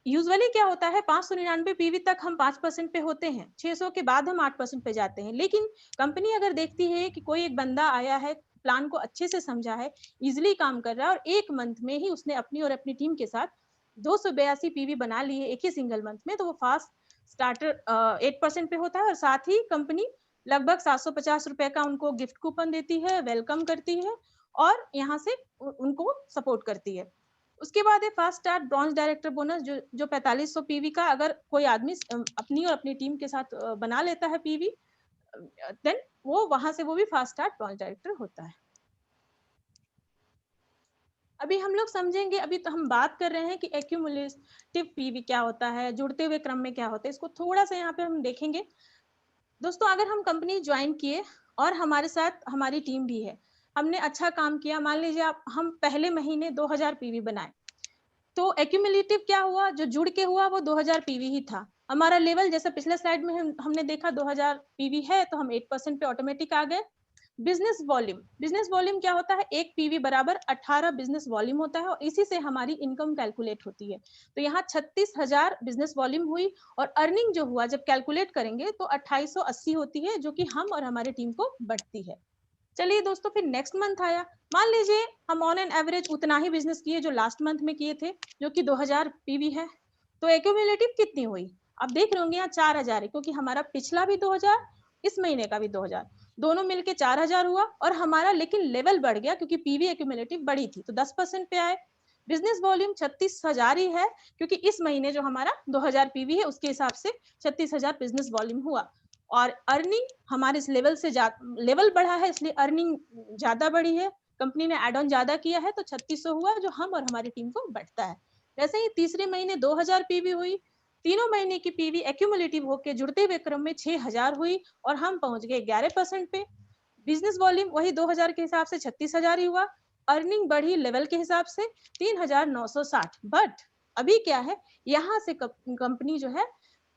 यूजुअली क्या होता है 599 पीवी तक हम 5% पे होते हैं, 600 के बाद हम 8% पे जाते हैं। लेकिन कंपनी अगर देखती है कि कोई एक बंदा आया है प्लान को अच्छे से समझा है, इजिली काम कर रहा है और 1 मंथ में ही उसने अपनी और अपनी टीम के साथ 282 पीवी बना लिए एक ही सिंगल मंथ में, तो वो फास्ट स्टार्टर 8% पे होता है और साथ ही कंपनी लगभग 750 रुपए का उनको गिफ्ट कूपन देती है, वेलकम करती है और यहाँ से उनको सपोर्ट करती है। उसके बाद है fast start bronze director bonus जो 4500 पीवी का अगर कोई आदमी अपनी और अपनी टीम के साथ बना लेता है पीवी, देन वो वहां से वो भी फास्ट स्टार्ट ब्रॉन्ज डायरेक्टर होता है। अभी हम लोग समझेंगे, अभी तो हम बात कर रहे हैं कि एक्यूमुलेटिव पीवी क्या होता है, जुड़ते हुए क्रम में क्या होता है, इसको थोड़ा सा यहाँ पे हम देखेंगे। दोस्तों अगर हम कंपनी ज्वाइन किए और हमारे साथ हमारी टीम भी है, हमने अच्छा काम किया, मान लीजिए आप हम पहले महीने 2000 पीवी बनाए, तो एक्यूमुलेटिव क्या हुआ, जो जुड़ के हुआ वो 2000 पीवी ही था। हमारा लेवल जैसे पिछले स्लाइड में हमने देखा 2000 पीवी है तो हम 8% पे ऑटोमेटिक आ गए। बिजनेस वॉल्यूम क्या होता है, एक पीवी बराबर 18 बिजनेस वॉल्यूम होता है और इसी से हमारी इनकम कैलकुलेट होती है। तो यहाँ 36,000 बिजनेस वॉल्यूम हुई और अर्निंग जो हुआ जब कैलकुलेट करेंगे तो 2880 होती है, जो कि हम और हमारी टीम को बढ़ती है। चलिए दोस्तों, फिर नेक्स्ट मंथ आया, मान लीजिए हम ऑन एन एवरेज उतना ही बिजनेस किए जो लास्ट मंथ में किए थे, जो कि 2000 पीवी है, तो एक्यूमुलेटिव कितनी हुई आप देख रहे होंगे यहाँ 4000 है, क्योंकि हमारा पिछला भी 2000, इस महीने का भी 2000, दोनों मिलके 4000 हुआ और हमारा लेकिन लेवल बढ़ गया क्योंकि पीवी एक्यूमुलेटिव बढ़ी थी तो 10% पे आए। बिजनेस वॉल्यूम 36,000 ही है क्योंकि इस महीने जो हमारा 2000 पीवी है उसके हिसाब से 36,000 बिजनेस वॉल्यूम हुआ और अर्निंग हमारे इस लेवल से लेवल बढ़ा है इसलिए अर्निंग ज्यादा बढ़ी है, कंपनी ने एड ऑन ज्यादा किया है तो 3600 हुआ जो हम और हमारी टीम को बढ़ता है। वैसे ही तीसरे महीने 2000 पीवी हुई, तीनों महीने की पीवी एक्यूमुलेटिव होकर जुड़ते हुए क्रम में 6000 हुई और हम पहुंच गए 11% पे। बिजनेस वॉल्यूम वही 2000 के हिसाब से 36,000 ही हुआ, अर्निंग बढ़ी लेवल के हिसाब से 3960। बट अभी क्या है, यहाँ से कंपनी जो है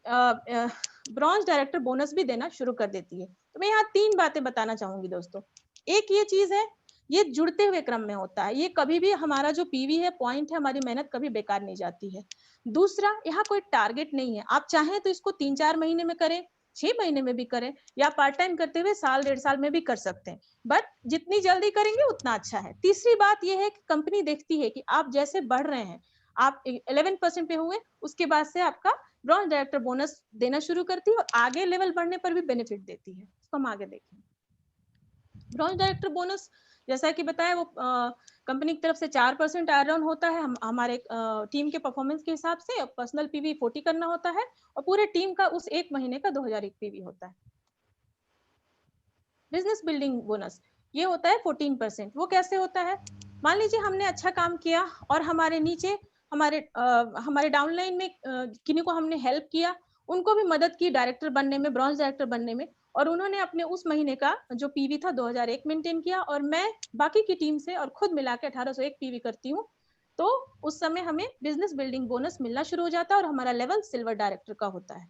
ब्रॉन्ज डायरेक्टर बोनस भी देना शुरू कर देती है। तो मैं यहाँ 3 बातें बताना चाहूंगी दोस्तों। एक ये चीज है, ये जुड़ते हुए क्रम में होता है, ये कभी भी हमारा जो पीवी है, पॉइंट है, हमारी मेहनत कभी बेकार नहीं जाती है। दूसरा, यहाँ कोई टारगेट नहीं है, आप चाहें तो इसको 3-4 महीने में करें, 6 महीने में भी करें या पार्ट टाइम करते हुए साल 1.5 साल में भी कर सकते हैं, बट जितनी जल्दी करेंगे उतना अच्छा है। तीसरी बात यह है कि कंपनी देखती है कि आप जैसे बढ़ रहे हैं, आप 11% पे हुए, उसके बाद से आपका ब्रॉन्ज डायरेक्टर बोनस देना शुरू करती है और आगे लेवल बढ़ने पर भी बेनिफिट देती है। इसको हम आगे देखें। ब्रॉन्ज डायरेक्टर बोनस जैसा कि बताया वो कंपनी की तरफ से 4% एड ऑन होता है हमारे टीम के परफॉर्मेंस के हिसाब से। पर्सनल पीवी 40 करना होता है और पूरे टीम का उस एक महीने का 2001 पीवी होता है। बिजनेस बिल्डिंग बोनस ये होता है 14%। वो कैसे होता है, मान लीजिए हमने अच्छा काम किया और हमारे नीचे हमारे डाउनलाइन में किन्हीं को हमने हेल्प किया, उनको भी मदद की डायरेक्टर बनने में, ब्रॉन्ज डायरेक्टर बनने में, और उन्होंने अपने उस महीने का जो पीवी था 2001 मेंटेन किया और मैं बाकी की टीम से और खुद मिला के 1801 पीवी करती हूँ, तो उस समय हमें बिजनेस बिल्डिंग बोनस मिलना शुरू हो जाता है और हमारा लेवल सिल्वर डायरेक्टर का होता है।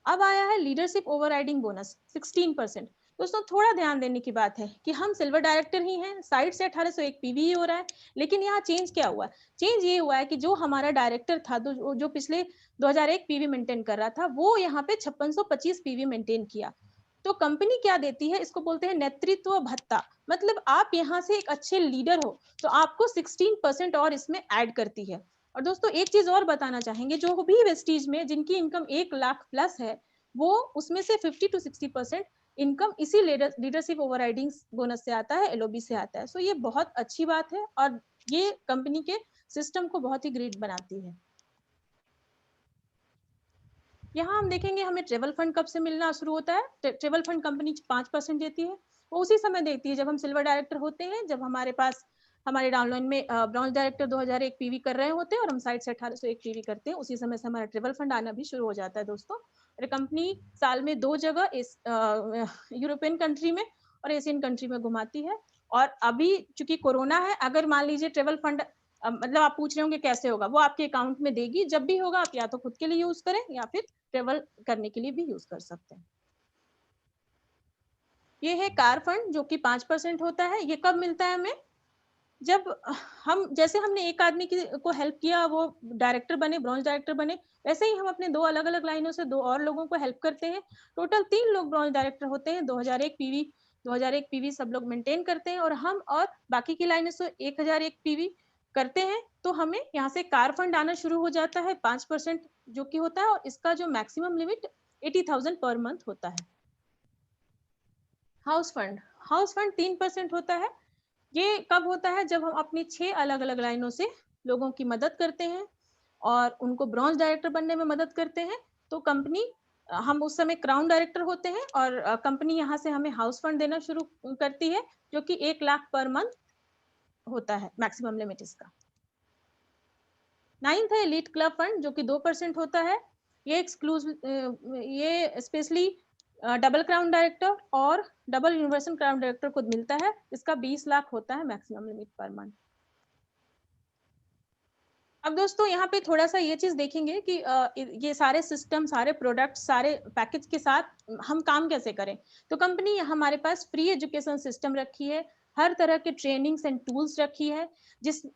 अब आया है लीडरशिप ओवरराइडिंग बोनस 16%। दोस्तों थोड़ा ध्यान देने की बात है कि हम सिल्वर डायरेक्टर ही हैं, साइड से 1801 पीवी ही हो रहा है, लेकिन यहाँ चेंज क्या हुआ है, चेंज ये हुआ है कि जो हमारा डायरेक्टर था जो पिछले 2001 पीवी मेंटेन कर रहा था, वो यहाँ पे 5625 पीवी मेंटेन किया। तो कंपनी क्या देती है, इसको बोलते हैं नेतृत्व भत्ता, मतलब आप यहाँ से एक अच्छे लीडर हो तो आपको 16% और इसमें ऐड करती है। और दोस्तों एक चीज और बताना चाहेंगे, जो भी वेस्टीज में जिनकी इनकम 1 लाख प्लस है, वो उसमें से 50 to 60% इनकम इसी लीडरशिप ओवरराइडिंग बोनस से आता है, एलओबी से आता है। सो ये बहुत अच्छी बात है और ये कंपनी के सिस्टम को बहुत ही ग्रेट बनाती है। यहाँ हम देखेंगे हमें ट्रेवल फंड कब से मिलना शुरू होता है। ट्रेवल फंड कंपनी 5% देती है, वो उसी समय देती है जब हम सिल्वर डायरेक्टर होते हैं, जब हमारे पास हमारे डाउनलाइन में ब्रॉन्ज डायरेक्टर 2001 पीवी कर रहे होते हैं और हम साइड से 1801 पीवी करते हैं, उसी समय से हमारा ट्रेवल फंड आना भी शुरू हो जाता है दोस्तों। और कंपनी साल में 2 जगह यूरोपियन कंट्री में और एशियन कंट्री में घुमाती है। और अभी चूंकि कोरोना है, अगर मान लीजिए ट्रेवल फंड मतलब आप पूछ रहे होंगे कैसे होगा, वो आपके अकाउंट में देगी, जब भी होगा आप या तो खुद के लिए यूज करें या फिर ट्रेवल करने के लिए भी यूज कर सकते हैं। ये है कार फंड जो कि 5% होता है। ये कब मिलता है हमें, जब जैसे हमने एक आदमी को हेल्प किया, वो डायरेक्टर बने, ब्रॉन्ज डायरेक्टर बने, वैसे ही हम अपने 2 अलग-अलग लाइनों से 2 और लोगों को हेल्प करते हैं। टोटल 3 लोग ब्रॉन्ज डायरेक्टर होते हैं, 2001 पीवी सब लोग मेंटेन करते हैं और हम और बाकी की लाइनों से 1001 पीवी करते हैं। तो हमें यहाँ से कार फंड आना शुरू हो जाता है 5% जो कि होता है, और इसका जो मैक्सिमम लिमिट 80,000 पर मंथ होता है। हाउस फंड 3% होता है। ये कब होता है? जब हम अपनी 6 अलग-अलग लाइनों से लोगों की मदद करते हैं और उनको ब्रॉन्ज डायरेक्टर बनने में मदद करते हैं, तो कंपनी, हम उस समय क्राउन डायरेक्टर होते हैं और कंपनी यहाँ से हमें हाउस फंड देना शुरू करती है, जो कि 1 लाख पर मंथ होता है मैक्सिमम लिमिट इसका। 9th है एलीट क्लब फंड, जो कि 2% होता है। ये ये स्पेशली डबल क्राउन डायरेक्टर और डबल यूनिवर्सल क्राउन डायरेक्टर को मिलता है। इसका 20 लाख होता है मैक्सिमम लिमिट पर मंथ। अब दोस्तों यहाँ पे थोड़ा सा ये चीज देखेंगे कि ये सारे सिस्टम, सारे प्रोडक्ट, सारे पैकेज के साथ हम काम कैसे करें। तो कंपनी हमारे पास फ्री एजुकेशन सिस्टम रखी है, हर तरह के ट्रेनिंग्स एंड टूल्स रखी है,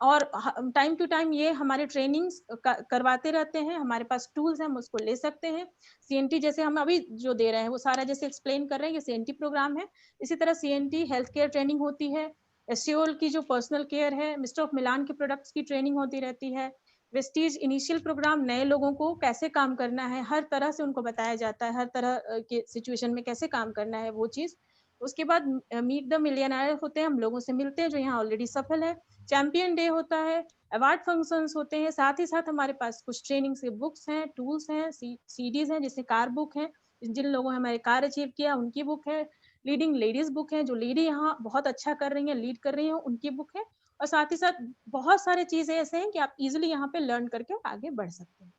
और टाइम टू टाइम ये हमारे ट्रेनिंग्स करवाते रहते हैं। हमारे पास टूल्स हैं, हम उसको ले सकते हैं। CNT जैसे हम अभी जो दे रहे हैं वो सारा जैसे एक्सप्लेन कर रहे हैं, ये CNT प्रोग्राम है। इसी तरह CNT हेल्थ केयर ट्रेनिंग होती है, एससीओल की जो पर्सनल केयर है, मिस्टर ऑफ मिलान के प्रोडक्ट्स की ट्रेनिंग होती रहती है। वेस्टीज इनिशियल प्रोग्राम, नए लोगों को कैसे काम करना है, हर तरह से उनको बताया जाता है, हर तरह के सिचुएशन में कैसे काम करना है वो चीज। उसके बाद मीट द मिलियनर होते हैं, हम लोगों से मिलते हैं जो यहाँ ऑलरेडी सफल है। चैंपियन डे होता है, अवार्ड फंक्शंस होते हैं, साथ ही साथ हमारे पास कुछ ट्रेनिंग के बुक्स हैं, टूल्स हैं, सीडीज हैं, जैसे कार बुक है, जिन लोगों ने हमारे कार अचीव किया उनकी बुक है। लीडिंग लेडीज बुक है, जो लेडी यहाँ बहुत अच्छा कर रही है, लीड कर रही है, उनकी बुक है। और साथ ही साथ बहुत सारे चीजें ऐसे हैं कि आप इजीली यहाँ पे लर्न करके आगे बढ़ सकते हैं।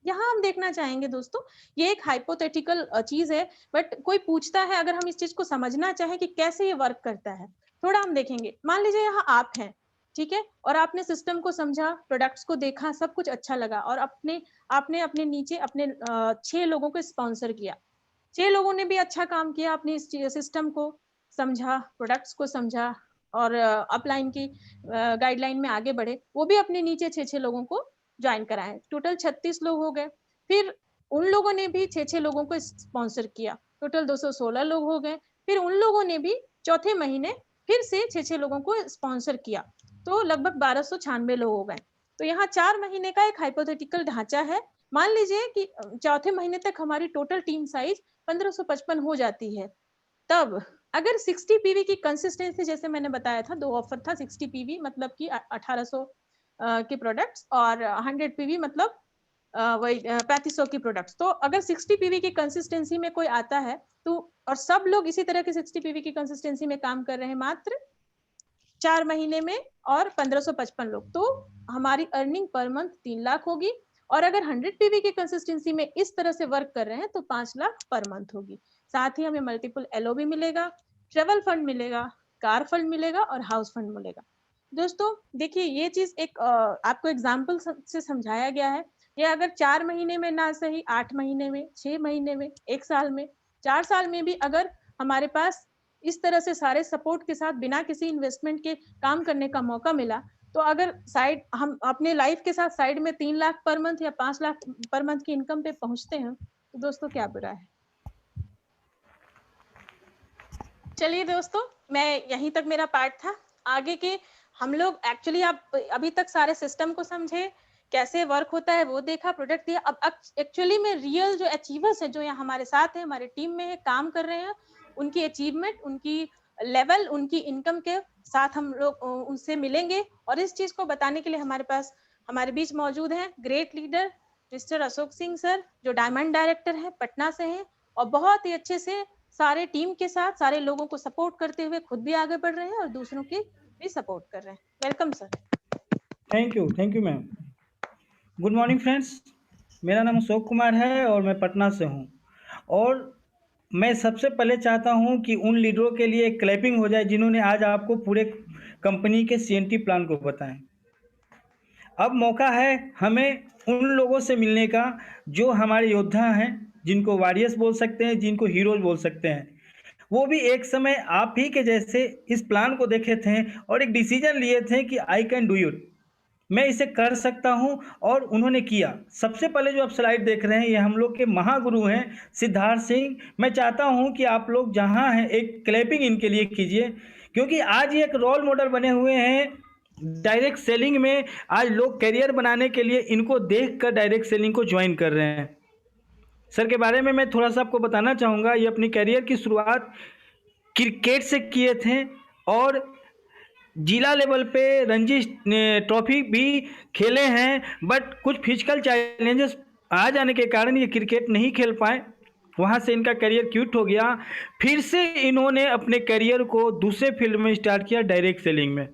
यहाँ हम देखना चाहेंगे दोस्तों, ये एक हाइपोथेटिकल चीज है, बट कोई पूछता है, अगर हम इस चीज को समझना चाहें कि कैसे ये वर्क करता है, थोड़ा हम देखेंगे। मान लीजिए यहाँ आप हैं, ठीक है, और आपने सिस्टम को समझा, प्रोडक्ट्स को देखा, सब कुछ अच्छा लगा, और आपने अपने नीचे अपने 6 लोगों को स्पॉन्सर किया। 6 लोगों ने भी अच्छा काम किया, अपने इस सिस्टम को समझा, प्रोडक्ट्स को समझा और अपलाइन की गाइडलाइन में आगे बढ़े। वो भी अपने नीचे 6 लोगों को ज्वाइन कराएं। टोटल 36 लोग हो गए। फिर उन लोगों ने भी 6 लोगों को स्पॉन्सर किया, टोटल 216 लोग हो गए। फिर उन लोगों ने भी चौथे महीने फिर से 6 लोगों को स्पॉन्सर किया, तो लगभग 1296 लोग हो गए। तो यहाँ 4 महीने का एक हाइपोथेटिकल ढांचा है। मान लीजिए कि चौथे महीने तक हमारी टोटल टीम साइज 1555 हो जाती है। तब अगर 60 पीवी की कंसिस्टेंसी, जैसे मैंने बताया था, 2 ऑफर था, 60 पीवी मतलब कि 1800 के प्रोडक्ट्स, और 100 पीवी मतलब वही 3500 की प्रोडक्ट्स। तो अगर 60 पीवी की कंसिस्टेंसी में कोई आता है, तो और सब लोग इसी तरह के 60 पीवी की कंसिस्टेंसी में काम कर रहे हैं मात्र 4 महीने में, और 1555 लोग, तो हमारी अर्निंग पर मंथ 3 लाख होगी। और अगर 100 पीवी की कंसिस्टेंसी में इस तरह से वर्क कर रहे हैं तो 5 लाख पर मंथ होगी। साथ ही हमें मल्टीपल एलओबी मिलेगा, ट्रेवल फंड मिलेगा, कार फंड मिलेगा और हाउस फंड मिलेगा। दोस्तों देखिए, ये चीज एक आपको एग्जाम्पल से समझाया गया है। ये अगर 4 महीने में ना सही, 8 महीने में, 6 महीने में, 1 साल में, 4 साल में भी अगर हमारे पास इस तरह से सारे सपोर्ट के साथ बिना किसी इन्वेस्टमेंट के काम करने का मौका मिला, तो अगर हम अपने लाइफ के साथ साइड में 3 लाख पर मंथ या 5 लाख पर मंथ की इनकम पे पहुंचते हैं, तो दोस्तों क्या बुरा है। चलिए दोस्तों, मैं यहीं तक मेरा पार्ट था। आगे के हम लोग एक्चुअली आप अभी तक सारे सिस्टम को समझे, कैसे वर्क होता है वो देखा, प्रोडक्ट दिया। अब एक्चुअली में रियल जो अचीवर्स है, जो यहाँ हमारे साथ है, हमारे टीम में है, काम कर रहे हैं, उनकी अचीवमेंट, उनकी लेवल, उनकी इनकम के साथ हम लोग उनसे मिलेंगे। और इस चीज को बताने के लिए हमारे बीच मौजूद हैं great leader mister Ashok Singh sir, जो डायमंड डायरेक्टर हैं, पटना से हैं, और बहुत ही अच्छे से सारे टीम के साथ सारे लोगों को सपोर्ट करते हुए खुद भी आगे बढ़ रहे हैं और दूसरों की भी सपोर्ट कर रहे हैं। Welcome sir. Thank you ma'am. Good morning friends, मेरा नाम अशोक कुमार है और मैं पटना से हूँ। और मैं सबसे पहले चाहता हूँ कि उन लीडरों के लिए क्लैपिंग हो जाए जिन्होंने आज आपको पूरे कंपनी के CNT प्लान को बताएं। अब मौका है हमें उन लोगों से मिलने का जो हमारे योद्धा हैं, जिनको वॉरियर्स बोल सकते हैं, जिनको हीरोज बोल सकते हैं। वो भी एक समय आप ही के जैसे इस प्लान को देखे थे और एक डिसीजन लिए थे कि आई कैन डू इट, मैं इसे कर सकता हूं, और उन्होंने किया। सबसे पहले जो आप स्लाइड देख रहे हैं ये हम लोग के महागुरु हैं सिद्धार्थ सिंह। मैं चाहता हूं कि आप लोग जहां हैं एक क्लैपिंग इनके लिए कीजिए, क्योंकि आज ये एक रोल मॉडल बने हुए हैं डायरेक्ट सेलिंग में। आज लोग करियर बनाने के लिए इनको देखकर डायरेक्ट सेलिंग को ज्वाइन कर रहे हैं। सर के बारे में मैं थोड़ा सा आपको बताना चाहूँगा। ये अपनी करियर की शुरुआत क्रिकेट से किए थे और जिला लेवल पे रणजी ट्रॉफी भी खेले हैं, बट कुछ फिजिकल चैलेंजेस आ जाने के कारण ये क्रिकेट नहीं खेल पाए। वहाँ से इनका करियर क्विट हो गया। फिर से इन्होंने अपने करियर को दूसरे फील्ड में स्टार्ट किया, डायरेक्ट सेलिंग में।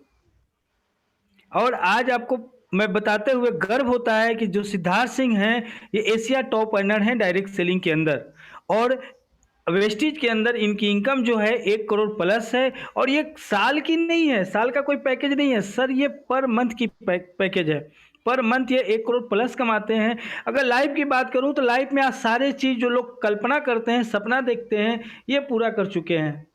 और आज आपको मैं बताते हुए गर्व होता है कि जो सिद्धार्थ सिंह हैं ये एशिया टॉप अर्नर हैं डायरेक्ट सेलिंग के अंदर, और वेस्टीज के अंदर इनकी इनकम जो है 1 करोड़ प्लस है। और ये साल की नहीं है, साल का कोई पैकेज नहीं है सर, ये पर मंथ की पैकेज है। पर मंथ ये 1 करोड़ प्लस कमाते हैं। अगर लाइफ की बात करूं तो लाइफ में आज सारे चीज़ जो लोग कल्पना करते हैं, सपना देखते हैं, ये पूरा कर चुके हैं।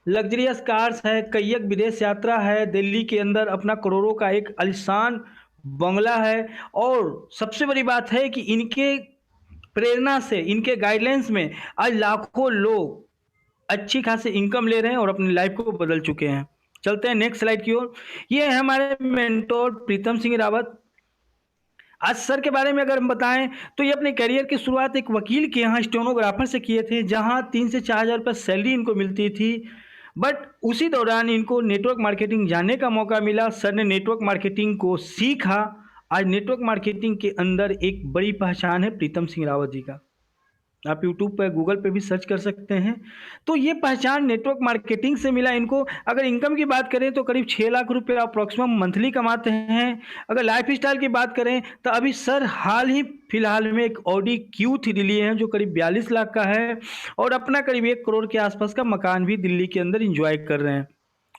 लग्जरियस कार्स है, कईयक विदेश यात्रा है, दिल्ली के अंदर अपना करोड़ों का एक आलीशान बंगला है। और सबसे बड़ी बात है कि इनके प्रेरणा से, इनके गाइडलाइंस में आज लाखों लोग अच्छी खासी इनकम ले रहे हैं और अपनी लाइफ को बदल चुके हैं। चलते हैं नेक्स्ट स्लाइड की ओर। ये है हमारे मेंटोर प्रीतम सिंह रावत। आज सर के बारे में अगर हम बताएं तो ये अपने करियर की शुरुआत एक वकील के यहाँ स्टेनोग्राफर से किए थे, जहाँ 3 से 4 हज़ार रुपये सैलरी इनको मिलती थी। बट उसी दौरान इनको नेटवर्क मार्केटिंग जानने का मौका मिला। सर ने नेटवर्क मार्केटिंग को सीखा। आज नेटवर्क मार्केटिंग के अंदर एक बड़ी पहचान है प्रीतम सिंह रावत जी का। आप यूट्यूब पर, गूगल पे भी सर्च कर सकते हैं। तो ये पहचान नेटवर्क मार्केटिंग से मिला इनको। अगर इनकम की बात करें तो करीब 6 लाख रुपए अप्रोक्सीमम मंथली कमाते हैं। अगर लाइफ स्टाइल की बात करें तो अभी सर हाल ही फिलहाल में एक ऑडी Q3 लिए हैं जो करीब 42 लाख का है, और अपना करीब 1 करोड़ के आसपास का मकान भी दिल्ली के अंदर इंजॉय कर रहे हैं।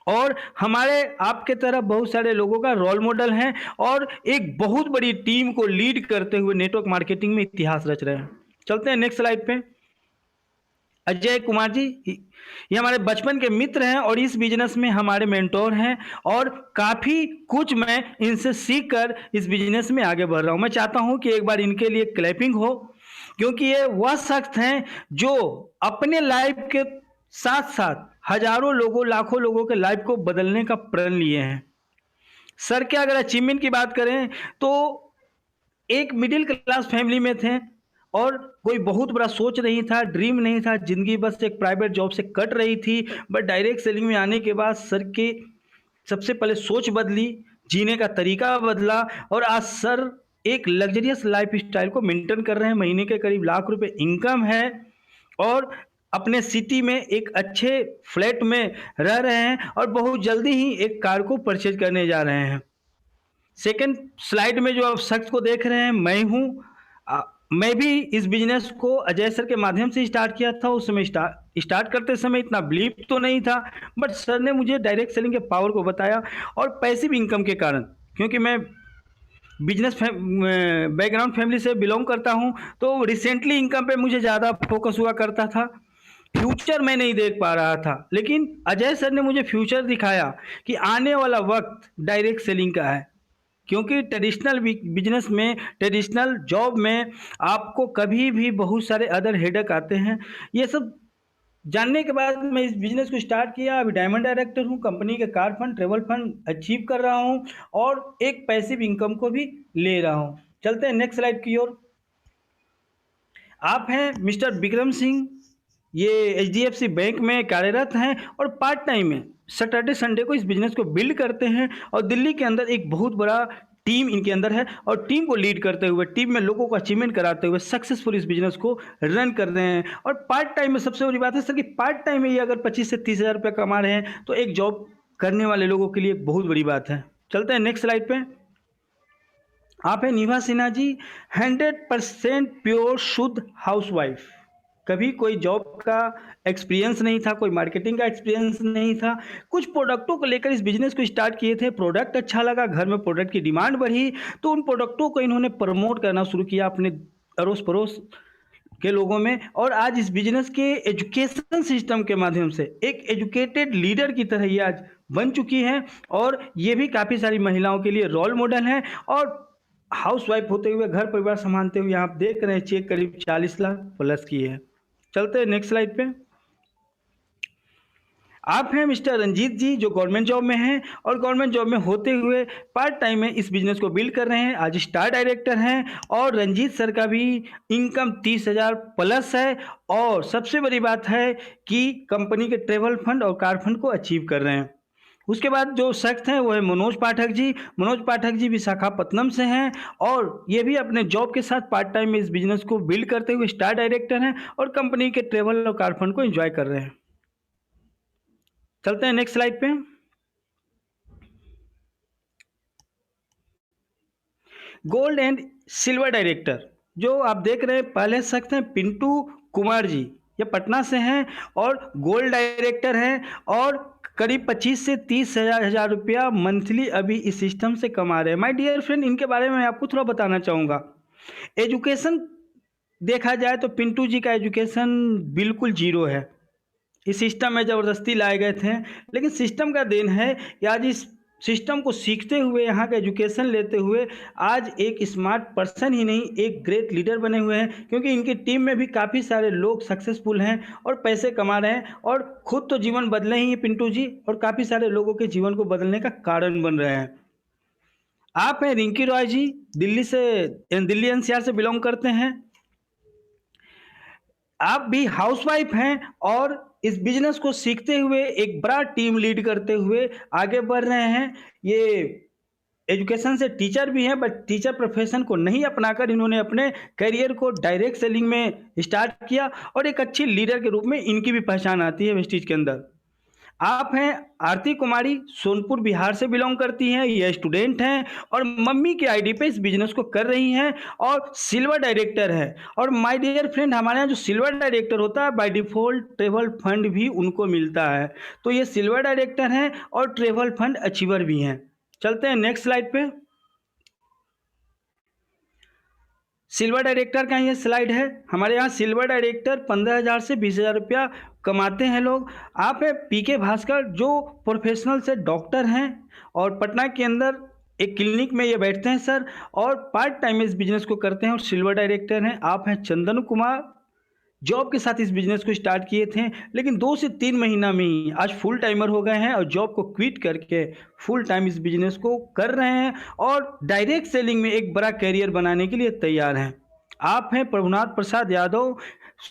और हमारे आपके तरह बहुत सारे लोगों का रोल मॉडल हैं और एक बहुत बड़ी टीम को लीड करते हुए नेटवर्क मार्केटिंग में इतिहास रच रहे हैं। चलते हैं नेक्स्ट स्लाइड पे। अजय कुमार जी, ये हमारे बचपन के मित्र हैं और इस बिजनेस में हमारे मेंटोर हैं, और काफ़ी कुछ मैं इनसे सीख कर इस बिजनेस में आगे बढ़ रहा हूँ। मैं चाहता हूँ कि एक बार इनके लिए क्लैपिंग हो, क्योंकि ये वह शख्स हैं जो अपने लाइफ के साथ साथ हजारों लोगों, लाखों लोगों के लाइफ को बदलने का प्रण लिए हैं। सर के अगर अचीवमेंट की बात करें तो एक मिडिल क्लास फैमिली में थे और कोई बहुत बड़ा सोच नहीं था, ड्रीम नहीं था, जिंदगी बस एक प्राइवेट जॉब से कट रही थी। बट डायरेक्ट सेलिंग में आने के बाद सर के सबसे पहले सोच बदली, जीने का तरीका बदला, और आज सर एक लग्जरियस लाइफ स्टाइल को मेंटेन कर रहे हैं। महीने के करीब लाख रुपए इनकम है और अपने सिटी में एक अच्छे फ्लैट में रह रहे हैं और बहुत जल्दी ही एक कार को परचेज करने जा रहे हैं। सेकंड स्लाइड में जो आप शख्स को देख रहे हैं मैं हूँ। मैं भी इस बिजनेस को अजय सर के माध्यम से स्टार्ट किया था। उस समय स्टार्ट करते समय इतना बिलीव तो नहीं था, बट सर ने मुझे डायरेक्ट सेलिंग के पावर को बताया और पैसिव इनकम के कारण, क्योंकि मैं बिजनेस बैकग्राउंड फैमिली से बिलोंग करता हूं, तो रिसेंटली इनकम पे मुझे ज़्यादा फोकस हुआ करता था। फ्यूचर मैं नहीं देख पा रहा था, लेकिन अजय सर ने मुझे फ्यूचर दिखाया कि आने वाला वक्त डायरेक्ट सेलिंग का है। क्योंकि ट्रेडिशनल बिजनेस में, ट्रेडिशनल जॉब में आपको कभी भी बहुत सारे अदर हेडेक आते हैं। ये सब जानने के बाद मैं इस बिजनेस को स्टार्ट किया। अभी डायमंड डायरेक्टर हूँ, कंपनी के car fund, travel fund achieve कर रहा हूँ और एक पैसिव इनकम को भी ले रहा हूँ। चलते हैं नेक्स्ट स्लाइड की ओर। आप हैं मिस्टर विक्रम सिंह, ये HDFC बैंक में कार्यरत हैं और पार्ट टाइम में सैटरडे संडे को इस बिजनेस को बिल्ड करते हैं, और दिल्ली के अंदर एक बहुत बड़ा टीम इनके अंदर है और टीम को लीड करते हुए, टीम में लोगों को अचीवमेंट कराते हुए सक्सेसफुल इस बिजनेस को रन कर रहे हैं। और पार्ट टाइम में सबसे बड़ी बात है सर कि पार्ट टाइम में ये अगर 25 से 30 हज़ार रुपये कमा रहे हैं तो एक जॉब करने वाले लोगों के लिए बहुत बड़ी बात है। चलते हैं नेक्स्ट स्लाइड पे। आप हैं निभा सिन्हा जी, 100% प्योर शुद्ध हाउसवाइफ। कभी कोई जॉब का एक्सपीरियंस नहीं था, कोई मार्केटिंग का एक्सपीरियंस नहीं था। कुछ प्रोडक्टों को लेकर इस बिजनेस को स्टार्ट किए थे, प्रोडक्ट अच्छा लगा, घर में प्रोडक्ट की डिमांड बढ़ी, तो उन प्रोडक्टों को इन्होंने प्रमोट करना शुरू किया अपने अड़ोस पड़ोस के लोगों में, और आज इस बिजनेस के एजुकेशन सिस्टम के माध्यम से एक एजुकेटेड लीडर की तरह ये आज बन चुकी हैं, और ये भी काफ़ी सारी महिलाओं के लिए रोल मॉडल हैं। और हाउस वाइफ होते हुए, घर परिवार संभालते हुए आप देख रहे हैं चेक करीब 40 लाख प्लस की है। चलते हैं नेक्स्ट स्लाइड पे। आप हैं मिस्टर रंजीत जी, जो गवर्नमेंट जॉब में हैं, और गवर्नमेंट जॉब में होते हुए पार्ट टाइम में इस बिजनेस को बिल्ड कर रहे हैं। आज स्टार डायरेक्टर हैं, और रंजीत सर का भी इनकम 30,000 प्लस है। और सबसे बड़ी बात है कि कंपनी के ट्रेवल फंड और कार फंड को अचीव कर रहे हैं। उसके बाद जो शख्स हैं वो है मनोज पाठक जी। मनोज पाठक जी विशाखापत्तनम से हैं, और ये भी अपने जॉब के साथ पार्ट टाइम में इस बिजनेस को बिल्ड करते हुए स्टार डायरेक्टर हैं, और कंपनी के ट्रेवल और कार फंड को एंजॉय कर रहे हैं। चलते हैं नेक्स्ट स्लाइड पे। गोल्ड एंड सिल्वर डायरेक्टर जो आप देख रहे हैं, पहले शख्स हैं पिंटू कुमार जी, ये पटना से हैं और गोल्ड डायरेक्टर हैं, और करीब 25 से 30 हजार रुपया मंथली अभी इस सिस्टम से कमा रहे हैं। माय डियर फ्रेंड, इनके बारे में आपको थोड़ा बताना चाहूँगा। एजुकेशन देखा जाए तो पिंटू जी का एजुकेशन बिल्कुल जीरो है। इस सिस्टम में ज़बरदस्ती लाए गए थे, लेकिन सिस्टम का देन है कि आज इस सिस्टम को सीखते हुए, यहाँ का एजुकेशन लेते हुए आज एक स्मार्ट पर्सन ही नहीं, एक ग्रेट लीडर बने हुए हैं। क्योंकि इनकी टीम में भी काफ़ी सारे लोग सक्सेसफुल हैं और पैसे कमा रहे हैं, और खुद तो जीवन बदले ही हैं पिंटू जी, और काफ़ी सारे लोगों के जीवन को बदलने का कारण बन रहे हैं। आप हैं रिंकी रॉय जी, दिल्ली एनसीआर से बिलोंग करते हैं। आप भी हाउसवाइफ हैं और इस बिजनेस को सीखते हुए एक बड़ा टीम लीड करते हुए आगे बढ़ रहे हैं। ये एजुकेशन से टीचर भी हैं, बट टीचर प्रोफेशन को नहीं अपनाकर इन्होंने अपने करियर को डायरेक्ट सेलिंग में स्टार्ट किया, और एक अच्छी लीडर के रूप में इनकी भी पहचान आती है वेस्टीज के अंदर। आप हैं आरती कुमारी, सोनपुर बिहार से बिलोंग करती हैं। ये स्टूडेंट हैं और मम्मी के आईडी पे इस बिजनेस को कर रही हैं, और सिल्वर डायरेक्टर है। और माय डियर फ्रेंड, हमारे यहाँ जो सिल्वर डायरेक्टर होता है बाय डिफॉल्ट ट्रेवल फंड भी उनको मिलता है। तो ये सिल्वर डायरेक्टर हैं और ट्रेवल फंड अचीवर भी हैं। चलते हैं नेक्स्ट स्लाइड पे। सिल्वर डायरेक्टर का ये स्लाइड है। हमारे यहाँ सिल्वर डायरेक्टर 15,000 से 20,000 रुपया कमाते हैं लोग। आप है पीके भास्कर, जो प्रोफेशनल से डॉक्टर हैं और पटना के अंदर एक क्लिनिक में ये बैठते हैं सर, और पार्ट टाइम इस बिजनेस को करते हैं और सिल्वर डायरेक्टर हैं। आप हैं चंदन कुमार, जॉब के साथ इस बिजनेस को स्टार्ट किए थे, लेकिन 2 से 3 महीना में ही आज फुल टाइमर हो गए हैं और जॉब को क्विट करके फुल टाइम इस बिजनेस को कर रहे हैं, और डायरेक्ट सेलिंग में एक बड़ा कैरियर बनाने के लिए तैयार हैं। आप हैं प्रभुनाथ प्रसाद यादव,